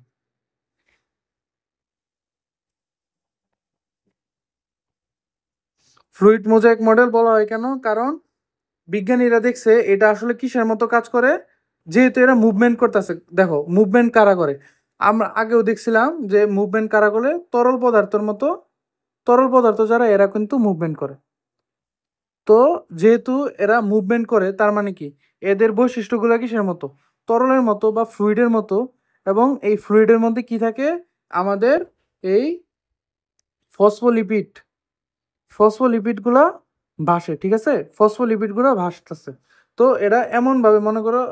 ফ্লুইড মোজাইক মডেল বলা হয় কেন, কারণ বিজ্ঞানীরা দেখছে এটা আসলে কিসের মতো কাজ করে, যেহেতু এরা মুভমেন্ট করতেছে। দেখো মুভমেন্ট কারা করে, আমরা আগেও দেখছিলাম যে মুভমেন্ট কারা করে, তরল পদার্থের মতো, তরল পদার্থ যারা এরা কিন্তু মুভমেন্ট করে। তো যেহেতু এরা মুভমেন্ট করে তার মানে কি, এদের বৈশিষ্ট্যগুলো কিসের মতো, তরলের মতো বা ফ্লুইডের মতো। এবং এই ফ্লুইডের মধ্যে কি থাকে, আমাদের এই ফসফোলিপিড, ফসফোলিপিডগুলা ভাসে, ঠিক আছে, ফসফোলিপিডগুলো ভাসতেছে। তো এরা এমনভাবে মনে করো,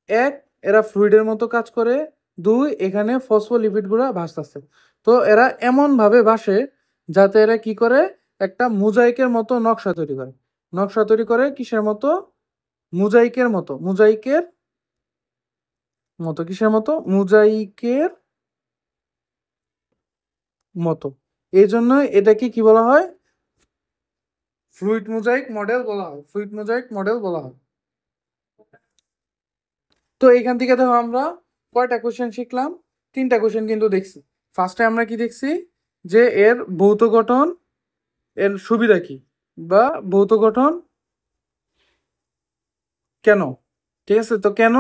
এক, এরা ফ্লুইডের মতো কাজ করে, দুই, এখানে ফসফোলিপিডগুলো ভাসতেছে। তো এরা এমনভাবে ভাসে যাতে এরা কি করে, একটা মোজাইকের মতো নকশা তৈরি করে। নকশা তৈরি করে কিসের মতো, মোজাইকের মতো, মোজাইকের মতো, কিসের মতো, মোজাইকের মতো। এই জন্য এটাকে কি বলা হয়, ফ্লুইড মোজাইক মডেল বলা হয়, ফ্লুইড মোজাইক মডেল বলা হয়। তো এখান থেকে দেখো আমরা কয়টা কোশ্চেন শিখলাম, তিনটা কোশ্চেন কিন্তু দেখছি। ফার্স্টে আমরা কি দেখছি, যে এর ভৌত গঠন, এর সুবিধা কি, বা ভৌত গঠন কেন, ঠিক আছে। তো কেন,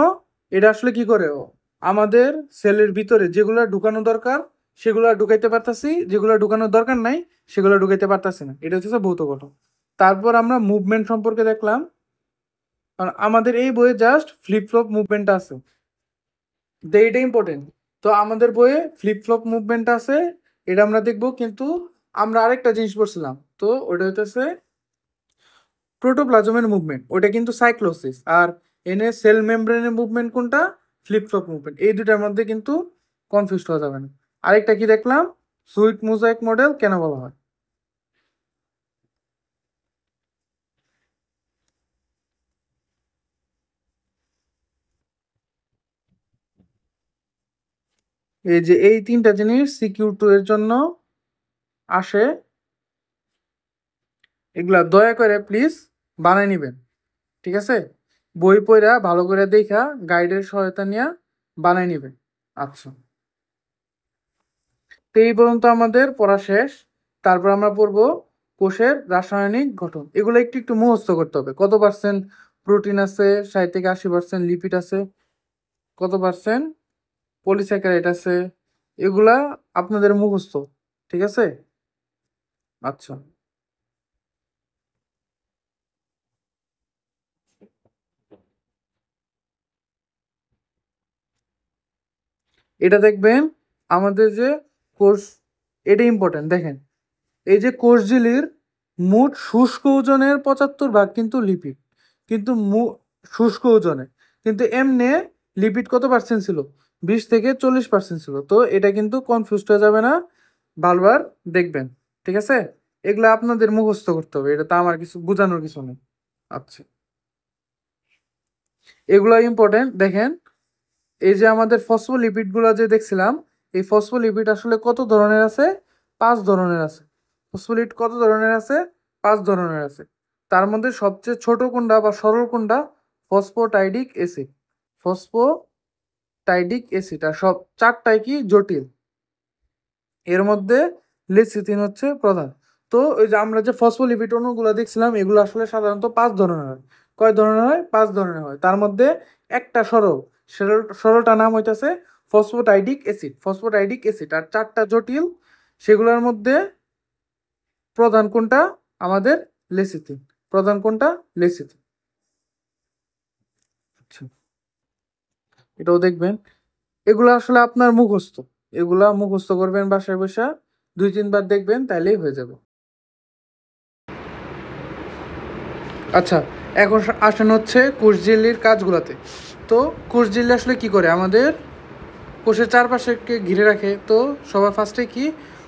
এটা আসলে কি করে, আমাদের সেলের ভিতরে যেগুলা ঢুকানো দরকার সেগুলা ঢুকাইতে পারতাছি, যেগুলা ঢুকানোর দরকার নাই সেগুলো ঢুকাইতে পারতাছি না, এটা হচ্ছে ভৌত গঠন। তারপর আমরা মুভমেন্ট সম্পর্কে দেখলাম, কারণ আমাদের এই বইয়ে জাস্ট ফ্লিপ ফ্লপ মুভমেন্টটা আছে, তো এটা ইম্পর্টেন্ট। তো আমাদের বইয়ে ফ্লিপ ফ্লপ মুভমেন্ট আছে, এটা আমরা দেখবো। কিন্তু আমরা আরেকটা জিনিস পড়ছিলাম, তো ওটা হইতেছে প্রোটোপ্লাজমের মুভমেন্ট, ওটা কিন্তু সাইক্লোসিস। আর এনে সেল মেমব্রেনের মুভমেন্ট কোনটা, ফ্লিপ ফ্লপ মুভমেন্ট। এই দুটার মধ্যে কিন্তু কনফিউজ হওয়া যাবে না। আরেকটা কি দেখলাম, সুইট মোজাইক মডেল কেন বলা হয়। এই যে এই তিনটা জিনিস সিকিউ 2 এর জন্য আসে, এগুলা দয়া করে প্লিজ বানাই নিবেন, ঠিক আছে। বই পড়া ভালো করে দেখা গাইডের সহায়তা নিয়ে বানাই নিবেন। আচ্ছা, তো এই পর্যন্ত আমাদের পড়া শেষ। তারপর আমরা পড়বো কোষের রাসায়নিক গঠন। এগুলো একটু একটু মুখস্থ করতে হবে, কত পার্সেন্ট প্রোটিন আছে, 60 থেকে 80% লিপিড আছে, কত পার্সেন্ট পলিস্যাকারাইড আছে, এগুলা আপনাদের মুখস্থ, ঠিক আছে। আচ্ছা, এটা দেখবেন আমাদের যে কোষ, এটা ইম্পর্টেন্ট দেখেন, এই যে কোষঝিল্লির মোট শুষ্ক ওজনের 75 ভাগ কিন্তু লিপিড, কিন্তু শুষ্ক ওজনে, কিন্তু এমনি লিপিড কত পার্সেন্ট ছিল, 20 থেকে 40% ছিল। তো এটা কিন্তু কনফিউজ হয়ে যাবে না, বারবার দেখবেন, ঠিক আছে। এগুলো আপনাদের মুখস্থ করতে হবে, এটা তো আমার কিছু বোঝানোর কিছু নেই। আচ্ছা, এগুলো ইম্পর্টেন্ট দেখেন, এই যে আমাদের ফসফোলিপিড গুলো যে দেখছিলাম, এই ফসফোলিপিড আসলে কত ধরনের আছে? 5 ধরনের আছে। ফসফোলিপিড কত ধরনের আছে? 5 ধরনের আছে। তার মধ্যে সবচেয়ে ছোট কোনটা বা সরল কোনটা? ফসফোটাইডিক অ্যাসিড। ফসফোটাইডিক অ্যাসিড। আর সব 4টাই কি জটিল। এর মধ্যে লেসিথিন হচ্ছে প্রধান। তো ওই যে আমরা যে ফসফোলিপিড অণুগুলো দেখছিলাম, এগুলো আসলে সাধারণত 5 ধরনের হয়। কয় ধরনের হয়? 5 ধরনের হয়। তার মধ্যে একটা সরলটা নাম হইতেছে ফসফোটাইডিক অ্যাসিড। ফসফোটাইডিক অ্যাসিড। আর 4টা জটিল, সেগুলোর মধ্যে প্রধান কোনটা? আমাদের লেসিথিন। প্রধান কোনটা? লেসিথিন। আচ্ছা, এটাও দেখবেন। এগুলো আসলে আপনার মুখস্থ। এগুলা মুখস্থ করবেন বাসায় বসে, 2-3 বার দেখবেন, তাইলেই হয়ে যাবে। আচ্ছা, এখন আসেন হচ্ছে কোষ ঝিল্লির কাজগুলোতে। তো কোষ ঝিল্লি আসলে কি করে? আমাদের কোষের চারপাশে ঘিরে রাখে। তো সবার ফার্স্টে কি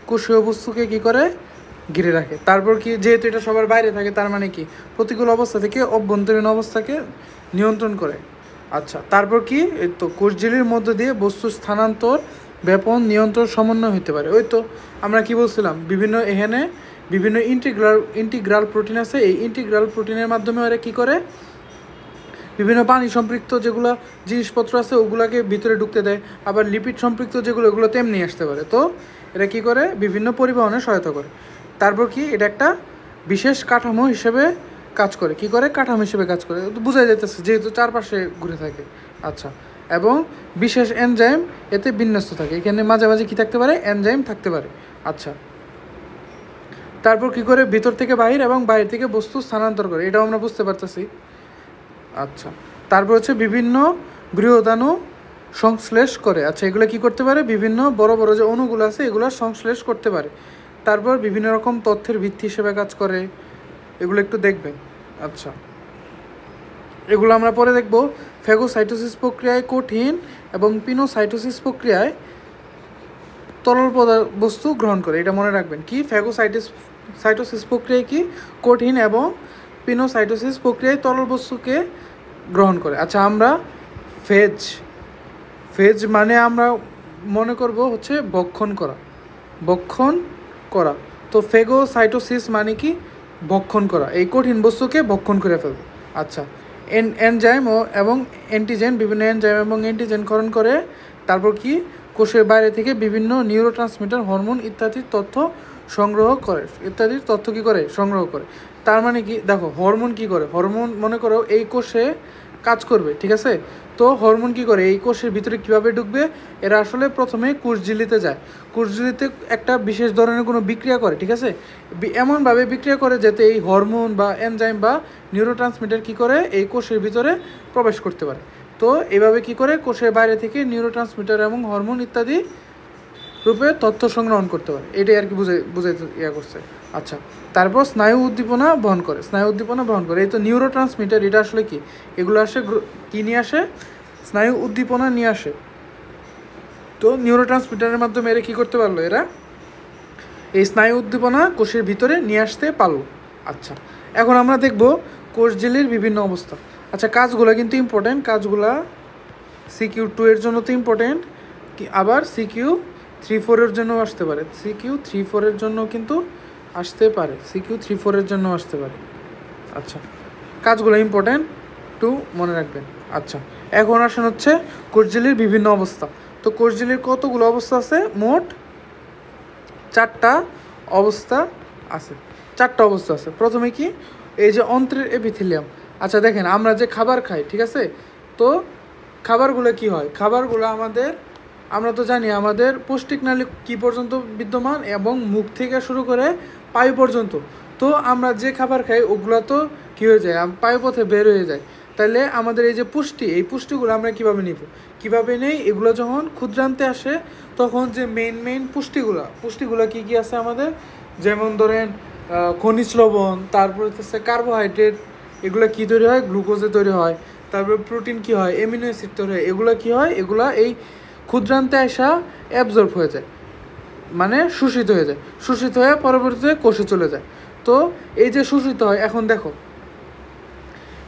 কোষীয় বস্তুকে কি করে? ঘিরে রাখে। তারপর কি, যেহেতু এটা সবার বাইরে থাকে, তার মানে কি প্রতিকূল অবস্থা থেকে অভ্যন্তরীণ অবস্থাকে নিয়ন্ত্রণ করে। আচ্ছা, তারপর কি, এই তো কোষ ঝিল্লির মধ্য দিয়ে বস্তু স্থানান্তর, ব্যাপন, নিয়ন্ত্রণ, সমন্বয় হতে পারে। ওই তো আমরা কি বলছিলাম, এখানে বিভিন্ন ইন্টিগ্রাল প্রোটিন আছে। এই ইন্টিগ্রাল প্রোটিনের মাধ্যমে ওরা কি করে? বিভিন্ন পানি সম্পৃক্ত যেগুলো জিনিসপত্র আছে ওগুলাকে ভিতরে ঢুকতে দেয়। আবার লিপিড সম্পৃক্ত যেগুলো, ওগুলো তেমনি আসতে পারে। তো এটা কি করে? বিভিন্ন পরিবহনে সহায়তা করে। তারপর কি, এটা একটা বিশেষ কাঠামো হিসেবে কাজ করে। কি করে? কাঠামো হিসেবে কাজ করে। বোঝা যাইতেছে যেহেতু চারপাশে ঘুরে থাকে। আচ্ছা, এবং বিশেষ এনজাইম এতে বিন্যস্ত থাকে। এখানে মাঝে মাঝে কি থাকতে পারে? এনজাইম থাকতে পারে। আচ্ছা, তারপর কি করে? ভিতর থেকে বাহির এবং বাইরে থেকে বস্তু স্থানান্তর করে। এটাও আমরা বুঝতে পারতেছি। আচ্ছা, তারপর হচ্ছে বিভিন্ন বৃহদাণু সংশ্লেষ করে। আচ্ছা, এগুলো কি করতে পারে? বিভিন্ন বড় বড় যে অণুগুলো আছে এগুলো সংশ্লেষ করতে পারে। তারপর বিভিন্ন রকম তথ্যের ভিত্তি হিসেবে কাজ করে। এগুলো একটু দেখবেন। আচ্ছা, এগুলো আমরা পরে দেখব। ফ্যাগোসাইটোসিস প্রক্রিয়ায় কঠিন এবং পিনোসাইটোসিস প্রক্রিয়ায় তরল বস্তু গ্রহণ করে। এটা মনে রাখবেন। কি? সাইটোসিস প্রক্রিয়ায় কি? কঠিন, এবং পিনোসাইটোসিস প্রক্রিয়ায় তরল বস্তুকে গ্রহণ করে। আচ্ছা, আমরা ফেজ ফেজ মানে আমরা মনে করব হচ্ছে ভক্ষণ করা। ভক্ষণ করা। তো ফেগোসাইটোসিস মানে কি? ভক্ষণ করা। এই কঠিন বস্তুকে ভক্ষণ করে ফেলবে। আচ্ছা, এনজাইম এবং অ্যান্টিজেন, বিভিন্ন এনজাইম এবং অ্যান্টিজেন ক্ষরণ করে। তারপর কি? কোষের বাইরে থেকে বিভিন্ন নিউরোট্রান্সমিটার, হরমোন ইত্যাদির তথ্য সংগ্রহ করে। কি করে? সংগ্রহ করে। তার মানে কি? দেখো, হরমোন কি করে? হরমোন মনে করো এই কোষে কাজ করবে, ঠিক আছে? তো হরমোন কি করে? এই কোষের ভিতরে কিভাবে ঢুকবে? এরা আসলে প্রথমে কোষঝিল্লিতে যায়। কোষঝিল্লিতে একটা বিশেষ ধরনের কোনো বিক্রিয়া করে, ঠিক আছে? এমনভাবে বিক্রিয়া করে যাতে এই হরমোন বা এনজাইম বা নিউরোট্রান্সমিটার কি করে? এই কোষের ভিতরে প্রবেশ করতে পারে। তো এভাবে কি করে? কোষের বাইরে থেকে নিউরোট্রান্সমিটার এবং হরমোন ইত্যাদি রূপে তথ্য সংগ্রহণ করতে পারে। এটাই আর কি বুঝাইতে করছে। আচ্ছা, তারপর স্নায়ু উদ্দীপনা বহন করে। এই তো নিউরোট্রান্সমিটার, এটা আসলে কি? এগুলো আসে কি নিয়ে আসে? স্নায়ু উদ্দীপনা নিয়ে আসে। তো নিউরোট্রান্সমিটারের মাধ্যমে এরা কী করতে পারলো? এরা এই স্নায়ু উদ্দীপনা কোষের ভিতরে নিয়ে আসতে পারলো। আচ্ছা, এখন আমরা দেখব কোষঝিল্লির বিভিন্ন অবস্থা। আচ্ছা, কাজগুলো কিন্তু ইম্পর্টেন্ট। কাজগুলা CQ2 এর জন্য তো ইম্পর্টেন্ট, আবার CQ3-4 এর জন্য আসতে পারে। CQ3-4 এর জন্য কিন্তু আসতে পারে। CQ3-4 এর জন্য আসতে পারে। আচ্ছা, কাজগুলো ইম্পর্টেন্ট, একটু মনে রাখবেন। আচ্ছা, এখন আসেন হচ্ছে কোষঝিল্লির বিভিন্ন অবস্থা। তো কোষঝিল্লির কতগুলো অবস্থা আছে? মোট 4টা অবস্থা আছে। 4টা অবস্থা আছে। প্রথমে কি? এই যে অন্ত্রের এপিথেলিয়াম। আচ্ছা, দেখেন আমরা যে খাবার খাই, ঠিক আছে? তো খাবারগুলো কি হয়? খাবারগুলো আমরা তো জানি আমাদের পৌষ্টিক নালী কী পর্যন্ত বিদ্যমান, এবং মুখ থেকে শুরু করে পায়ু পর্যন্ত। তো আমরা যে খাবার খাই ওগুলো তো কী হয়ে যায়? পায়ুপথে বের হয়ে যায়। তাহলে আমাদের এই যে এই পুষ্টিগুলো আমরা কীভাবে নেই? এগুলো যখন ক্ষুদ্রান্তে আসে তখন যে মেইন পুষ্টিগুলো কী কী আছে আমাদের? যেমন ধরেন খনিজ লবণ, তারপর হচ্ছে কার্বোহাইড্রেট, এগুলো কী তৈরি হয়? গ্লুকোজে তৈরি হয়। তারপরে প্রোটিন কী হয়? অ্যামিনো অ্যাসিড তৈরি হয়। এগুলো কী হয়? এগুলো এই ক্ষুদ্রান্তে আসা অ্যাবজর্ব হয়ে যায়, মানে শোষিত হয়ে যায়। শোষিত হয়ে পরবর্তীতে কোষে চলে যায়। তো এই যে শোষিত হয়, এখন দেখো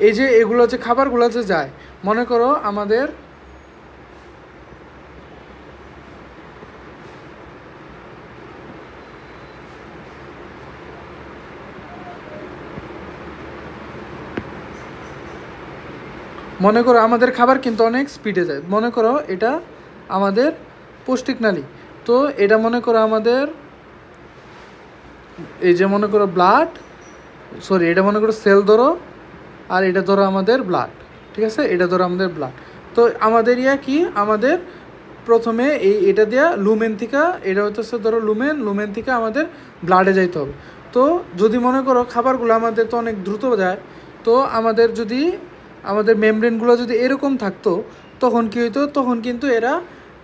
এই যে এগুলো যে খাবারগুলো যে যায়, মনে করো আমাদের মনে করো আমাদের খাবার কিন্তু অনেক স্পিডে যায়, মনে করো এটা আমাদের পৌষ্টিক নালী, তো এটা মনে করো আমাদের এই যে মনে করো ব্লাড, সরি এটা মনে করো সেল ধরো, আর এটা ধরো আমাদের ব্লাড, ঠিক আছে, এটা ধরো আমাদের ব্লাড। তো আমাদের কি আমাদের প্রথমে এটা দেওয়া লুমেন থেকে, এটা হচ্ছে ধরো লুমেন থেকে আমাদের ব্লাডে যাইতে হবে। তো যদি মনে করো খাবারগুলো আমাদের তো অনেক দ্রুত যায়, তো আমাদের যদি আমাদের মেমব্রেনগুলো যদি এরকম থাকতো তখন কী হইতো, তখন কিন্তু এরা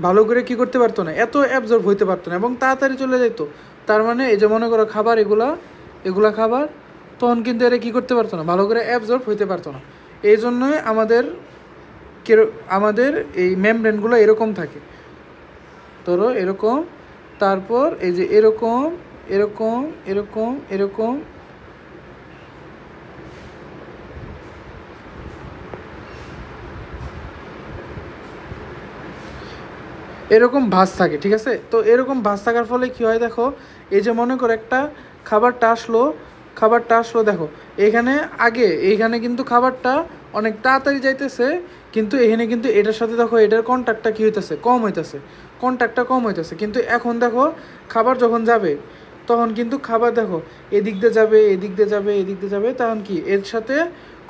ভালো করে কী করতে পারতো না, এত অ্যাবজর্ব হইতে পারতো না এবং তাড়াতাড়ি চলে যেত। তার মানে এই যে মনে করো খাবার এগুলা খাবার, তখন কিন্তু এরা কী করতে পারতো না, ভালো করে অ্যাবজর্ব হইতে পারতো না। এই জন্যই আমাদের এই মেমব্রেনগুলো এরকম থাকে, ধরো এরকম, তারপর এই যে এরকম এরকম এরকম এরকম, এরকম ভাঁজ থাকে, ঠিক আছে। তো এরকম ভাঁজ থাকার ফলে কী হয় দেখো, এই যে মনে করো একটা খাবারটা আসলো দেখো, এইখানে কিন্তু খাবারটা অনেক তাড়াতাড়ি যাইতেছে, কিন্তু এখানে কিন্তু এটার সাথে দেখো এটার কন্ট্যাক্টটা কী হইতেছে, কন্ট্যাক্টটা কম হইতেছে। কিন্তু এখন দেখো খাবার যখন যাবে তখন কিন্তু খাবার দেখো এদিক দিয়ে যাবে, তখন কি এর সাথে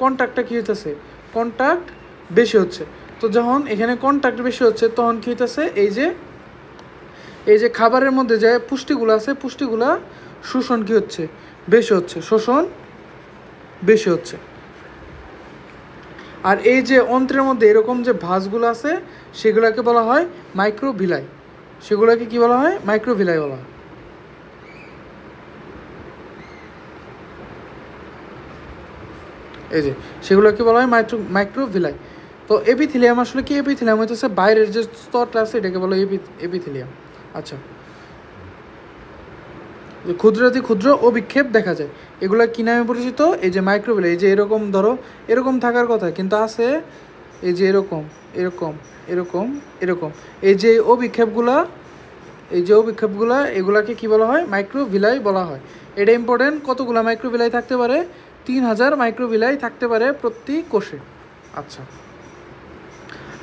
কন্ট্যাক্টটা কী হইতেছে, কন্ট্যাক্ট বেশি হচ্ছে। তো যখন এখানে কন্ট্যাক্ট বেশি হচ্ছে তখন কী হইতেছে, এই যে খাবারের মধ্যে যে পুষ্টিগুলো আছে, পুষ্টিগুলা শোষণ কী হচ্ছে, শোষণ বেশি হচ্ছে। আর এই যে অন্ত্রের মধ্যে এরকম যে ভাঁজগুলো আছে সেগুলোকে বলা হয় মাইক্রোভিলাই, সেগুলোকে কি বলা হয়, মাইক্রোভিলাই বলা হয়। এই যে সেগুলোকে বলা হয় মাইক্রোভিলাই। তো এপিথেলিয়াম আসলে কি, এপিথেলিয়াম হচ্ছে বাইরের যে স্তরটা আছে এটাকে বলা হয় এপিথেলিয়াম। আচ্ছা, ক্ষুদ্রাতি ক্ষুদ্র অভিক্ষেপ দেখা যায়, এগুলো কী নামে পরিচিত, এই যে মাইক্রোভিলাই। এই যে এরকম ধরো এরকম থাকার কথা কিন্তু আছে, এই যে এরকম এরকম এরকম এরকম, এই যে অভিক্ষেপগুলা এগুলাকে কি বলা হয়, মাইক্রোভিলাই বলা হয়। এটা ইম্পর্টেন্ট, কতগুলো মাইক্রোভিলাই থাকতে পারে, 3000 মাইক্রোভিলাই থাকতে পারে প্রতি কোষে। আচ্ছা,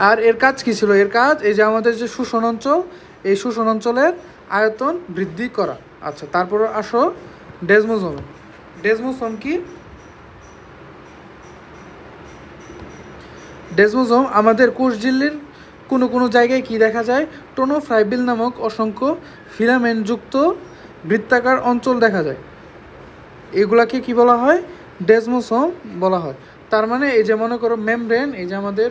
আর এর কাজ কী ছিল, এর কাজ এই যে আমাদের যে শোষণ অঞ্চল, এই শোষণ অঞ্চলের আয়তন বৃদ্ধি করা। আচ্ছা, তারপর আসো ডেজমোসোম কি, ডেজমোসোম আমাদের কোষঝিল্লির কোনো জায়গায় কি দেখা যায়, টোনোফাইব্রিল নামক অসংখ্য ফিলামেন্টযুক্ত বৃত্তাকার অঞ্চল দেখা যায়, এগুলাকে কি বলা হয়, ডেজমোসোম বলা হয়। তার মানে এই যে মনে করো মেমব্রেন, এই যে আমাদের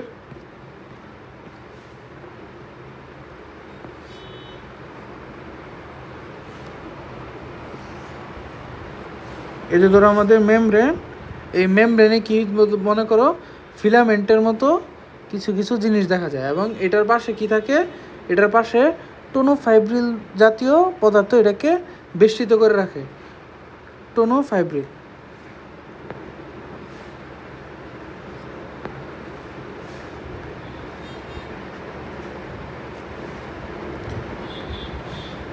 এই যে ধরো আমাদের মেমব্রেন, এই মেমব্রেনে কি মনে করো ফিলামেন্টের মতো কিছু কিছু জিনিস দেখা যায়, এবং এটার পাশে কি থাকে, এটার পাশে টোনোফাইব্রিল জাতীয় পদার্থ এটাকে বেষ্টিত করে রাখে, টোনোফাইব্রিল।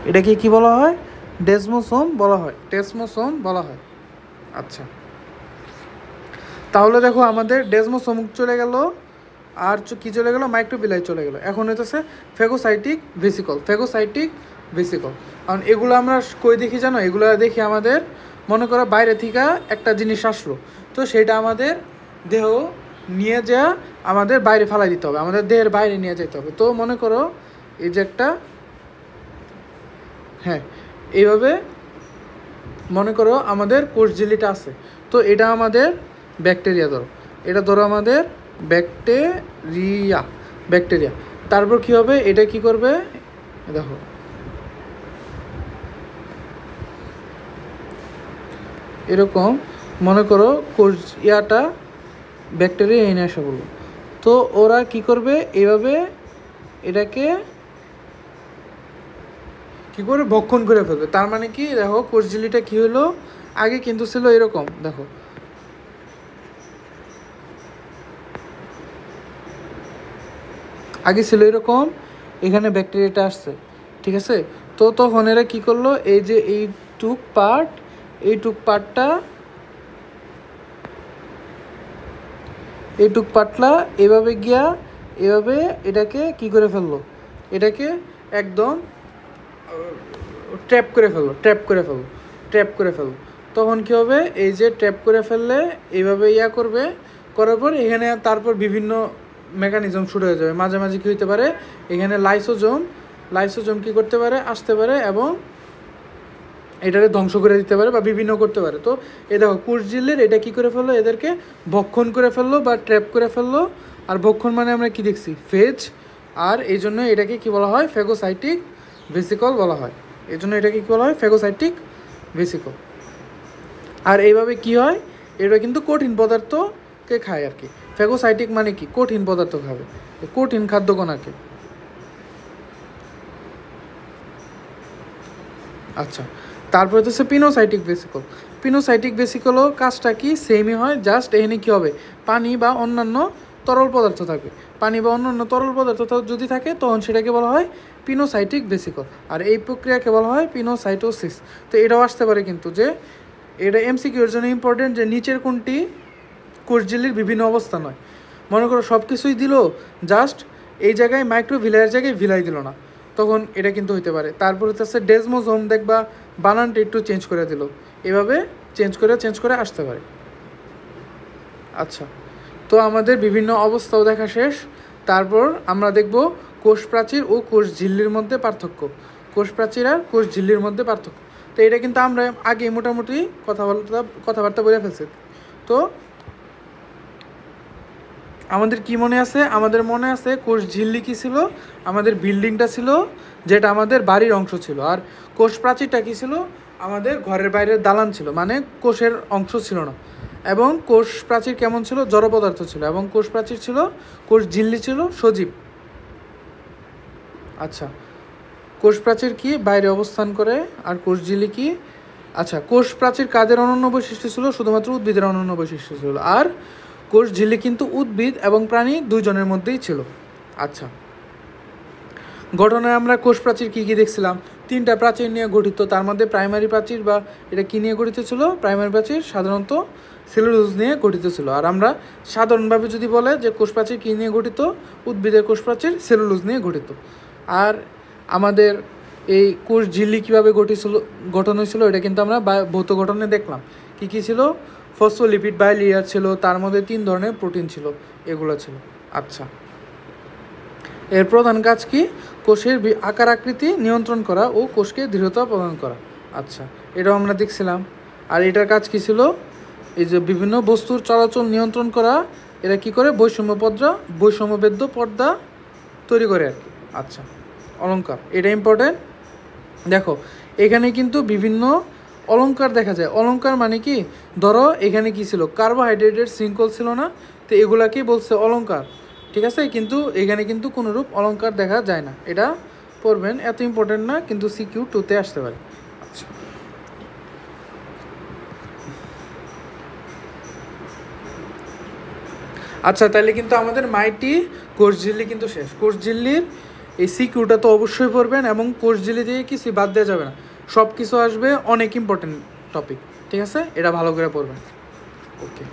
এটাকে কি বলা হয়, ডেজমোসোম বলা হয়। আচ্ছা, তাহলে দেখো আমাদের ডেজমোসোম চলে গেল, আর কি চলে গেল, মাইক্রোভিলাই চলে গেল। এখন হইতেছে ফেগোসাইটিক ভেসিকল। কারণ এগুলো আমরা কই দেখি জানো, এগুলো দেখি আমাদের মনে করো বাইরে থেকে একটা জিনিস আসলো, তো সেটা আমাদের দেহ নিয়ে যাওয়া, আমাদের বাইরে ফেলাই দিতে হবে, আমাদের দেহের বাইরে নিয়ে যেতে হবে। তো মনে করো এই যে একটা, হ্যাঁ এইভাবে মনে করো আমাদের কোষঝিল্লিটা আছে, তো এটা আমাদের ব্যাকটেরিয়া, ধরো আমাদের ব্যাকটেরিয়া। তারপর কি হবে, এটা কি করবে দেখো, এরকম মনে করো ইয়াটা ব্যাকটেরিয়া এনে আসা বলবো, তো ওরা কি করবে এইভাবে এটাকে কি করে ভক্ষণ করে ফেলবে। তার মানে কি দেখো কোষঝিল্লিটা কি হলো, আগে কিন্তু ছিল এরকম, দেখো আগে ছিল এরকম, এখানে ব্যাকটেরিয়াটা আসছে, ঠিক আছে। তো তখন এরা কী করলো, এই যে এইটুক পার্টটা এইটুক পাতলা, এভাবে গিয়া এভাবে এটাকে কি করে ফেললো, এটাকে একদম ট্র্যাপ করে ফেললো, ট্র্যাপ করে ফেললো। তখন কী হবে, এই যে ট্র্যাপ করে ফেললে এইভাবে করবে, করার পর এখানে তারপর বিভিন্ন মেকানিজম শুরু হয়ে যাবে। মাঝে মাঝে কী হতে পারে, এখানে লাইসোজোম কী করতে পারে, আসতে পারে এবং এটাকে ধ্বংস করে দিতে পারে বা বিভিন্ন করতে পারে। তো এ দেখো কোষ ঝিল্লির এটা কী করে ফেললো, এদেরকে ভক্ষণ করে ফেললো বা ট্র্যাপ করে ফেললো। আর ভক্ষণ মানে আমরা কি দেখছি, ফেজ। আর এই জন্য এটাকে কী বলা হয়, ফ্যাগোসাইটিক ভেসিকল বলা হয়। এই জন্য এটাকে কী বলা হয়, ফ্যাগোসাইটিক ভেসিকল। আর এইভাবে কি হয়, এটা কিন্তু কঠিন পদার্থকে খায় আর কি। ফ্যাগোসাইটিক মানে কি, কঠিন পদার্থ খাবে, কঠিন খাদ্যকণাকে। আচ্ছা, তারপরে হচ্ছে পিনোসাইটিক ভেসিকল। পিনোসাইটিক ভেসিকলও কাজটা কি, সেমই হয়, জাস্ট এখানে কী হবে, পানি বা অন্যান্য তরল পদার্থ থাকবে। পানি বা অন্যান্য তরল পদার্থ যদি থাকে তখন সেটাকে বলা হয় পিনোসাইটিক ভেসিকল। আর এই প্রক্রিয়াকে বলা হয় পিনোসাইটোসিস। তো এটাও আসতে পারে কিন্তু, যে এটা এমসিকিউর জন্য ইম্পর্টেন্ট, যে নিচের কোনটি কোষঝিল্লির বিভিন্ন অবস্থা নয়। মনে করো সব কিছুই দিল, জাস্ট এই জায়গায় মাইক্রোভিলাইয়ের জায়গায় ভিলাই দিল না, তখন এটা কিন্তু হইতে পারে। তারপর হচ্ছে ডেজমোজোম, দেখবা বানানটা একটু চেঞ্জ করে দিল, এভাবে চেঞ্জ করে আসতে পারে। আচ্ছা, তো আমাদের বিভিন্ন অবস্থাও দেখা শেষ। তারপর আমরা দেখব কোষ প্রাচীর ও কোষ ঝিল্লির মধ্যে পার্থক্য, কোষ প্রাচীর আর কোষ ঝিল্লির মধ্যে পার্থক্য। তো এটা কিন্তু আমরা আগে মোটামুটি কথাবার্তা বলে ফেলছি। তো আমাদের কি মনে আছে, আমাদের মনে আছে কোষ ঝিল্লি কী ছিল, আমাদের বিল্ডিংটা ছিল, যেটা আমাদের বাড়ির অংশ ছিল। আর কোষ প্রাচীরটা কী ছিল, আমাদের ঘরের বাইরের দালান ছিল, মানে কোষের অংশ ছিল না। এবং কোষ প্রাচীর কেমন ছিল, জড় পদার্থ ছিল। এবং কোষ প্রাচীর ছিল, কোষ ঝিল্লি ছিল সজীব। আচ্ছা, কোষ প্রাচীর কি, বাইরে অবস্থান করে। আর কোষ ঝিল্লি কি, আচ্ছা, কোষ প্রাচীর কাদের অনন্য বৈশিষ্ট্য ছিল, শুধুমাত্র উদ্ভিদের অনন্য বৈশিষ্ট্য ছিল। আর কোষ ঝিল্লি কিন্তু উদ্ভিদ এবং প্রাণী দুইজনের মধ্যেই ছিল। আচ্ছা, গঠনে আমরা কোষ প্রাচীর কী কী দেখছিলাম, তিনটা প্রাচীর নিয়ে গঠিত। তার মধ্যে প্রাইমারি প্রাচীর বা এটা কী নিয়ে গঠিত ছিল, প্রাইমারি প্রাচীর সাধারণত সেলুলোজ নিয়ে গঠিত ছিল। আর আমরা সাধারণভাবে যদি বলে যে কোষ প্রাচীর কী নিয়ে গঠিত, উদ্ভিদের কোষ প্রাচীর সেলুলোজ নিয়ে গঠিত। আর আমাদের এই কোষ ঝিল্লি কীভাবে গঠন হয়েছিল, এটা কিন্তু আমরা ভৌত গঠনে দেখলাম। কী কী ছিল, ফসফোলিপিড বাইলেয়ার ছিল, তার মধ্যে 3 ধরনের প্রোটিন ছিল, এগুলো ছিল। আচ্ছা, এর প্রধান কাজ কি, কোষের আকার আকৃতি নিয়ন্ত্রণ করা ও কোষকে দৃঢ়তা প্রদান করা। আচ্ছা, এটাও আমরা দেখছিলাম। আর এটার কাজ কি ছিল, এই যে বিভিন্ন বস্তুর চলাচল নিয়ন্ত্রণ করা। এরা কি করে, বৈষম্যবেদ্য পর্দা তৈরি করে আর কি। আচ্ছা, অলঙ্কার, এটা ইম্পর্টেন্ট। দেখো এখানে কিন্তু বিভিন্ন অলঙ্কার দেখা যায়। অলঙ্কার মানে কি, ধরো এখানে কি ছিল, কার্বোহাইড্রেটের শৃঙ্খল ছিল না, তো এগুলাকেই বলছে অলঙ্কার। ঠিক আছে, কিন্তু এখানে কিন্তু কোনোরূপ অলঙ্কার দেখা যায় না। এটা পড়বেন, এত ইম্পর্টেন্ট না, কিন্তু সিকিউ 2-তে আসতে পারে। আচ্ছা, আচ্ছা, তাহলে কিন্তু আমাদের মাইটি কোষ ঝিল্লি কিন্তু শেষ। কোষ ঝিল্লির এই সিকিউটা তো অবশ্যই পড়বেন, এবং কোষ ঝিল্লি দিয়ে কিছু বাদ দেওয়া যাবে না, সব কিছু আসবে, অনেক ইম্পর্টেন্ট টপিক। ঠিক আছে, এটা ভালো করে পড়বেন। ওকে।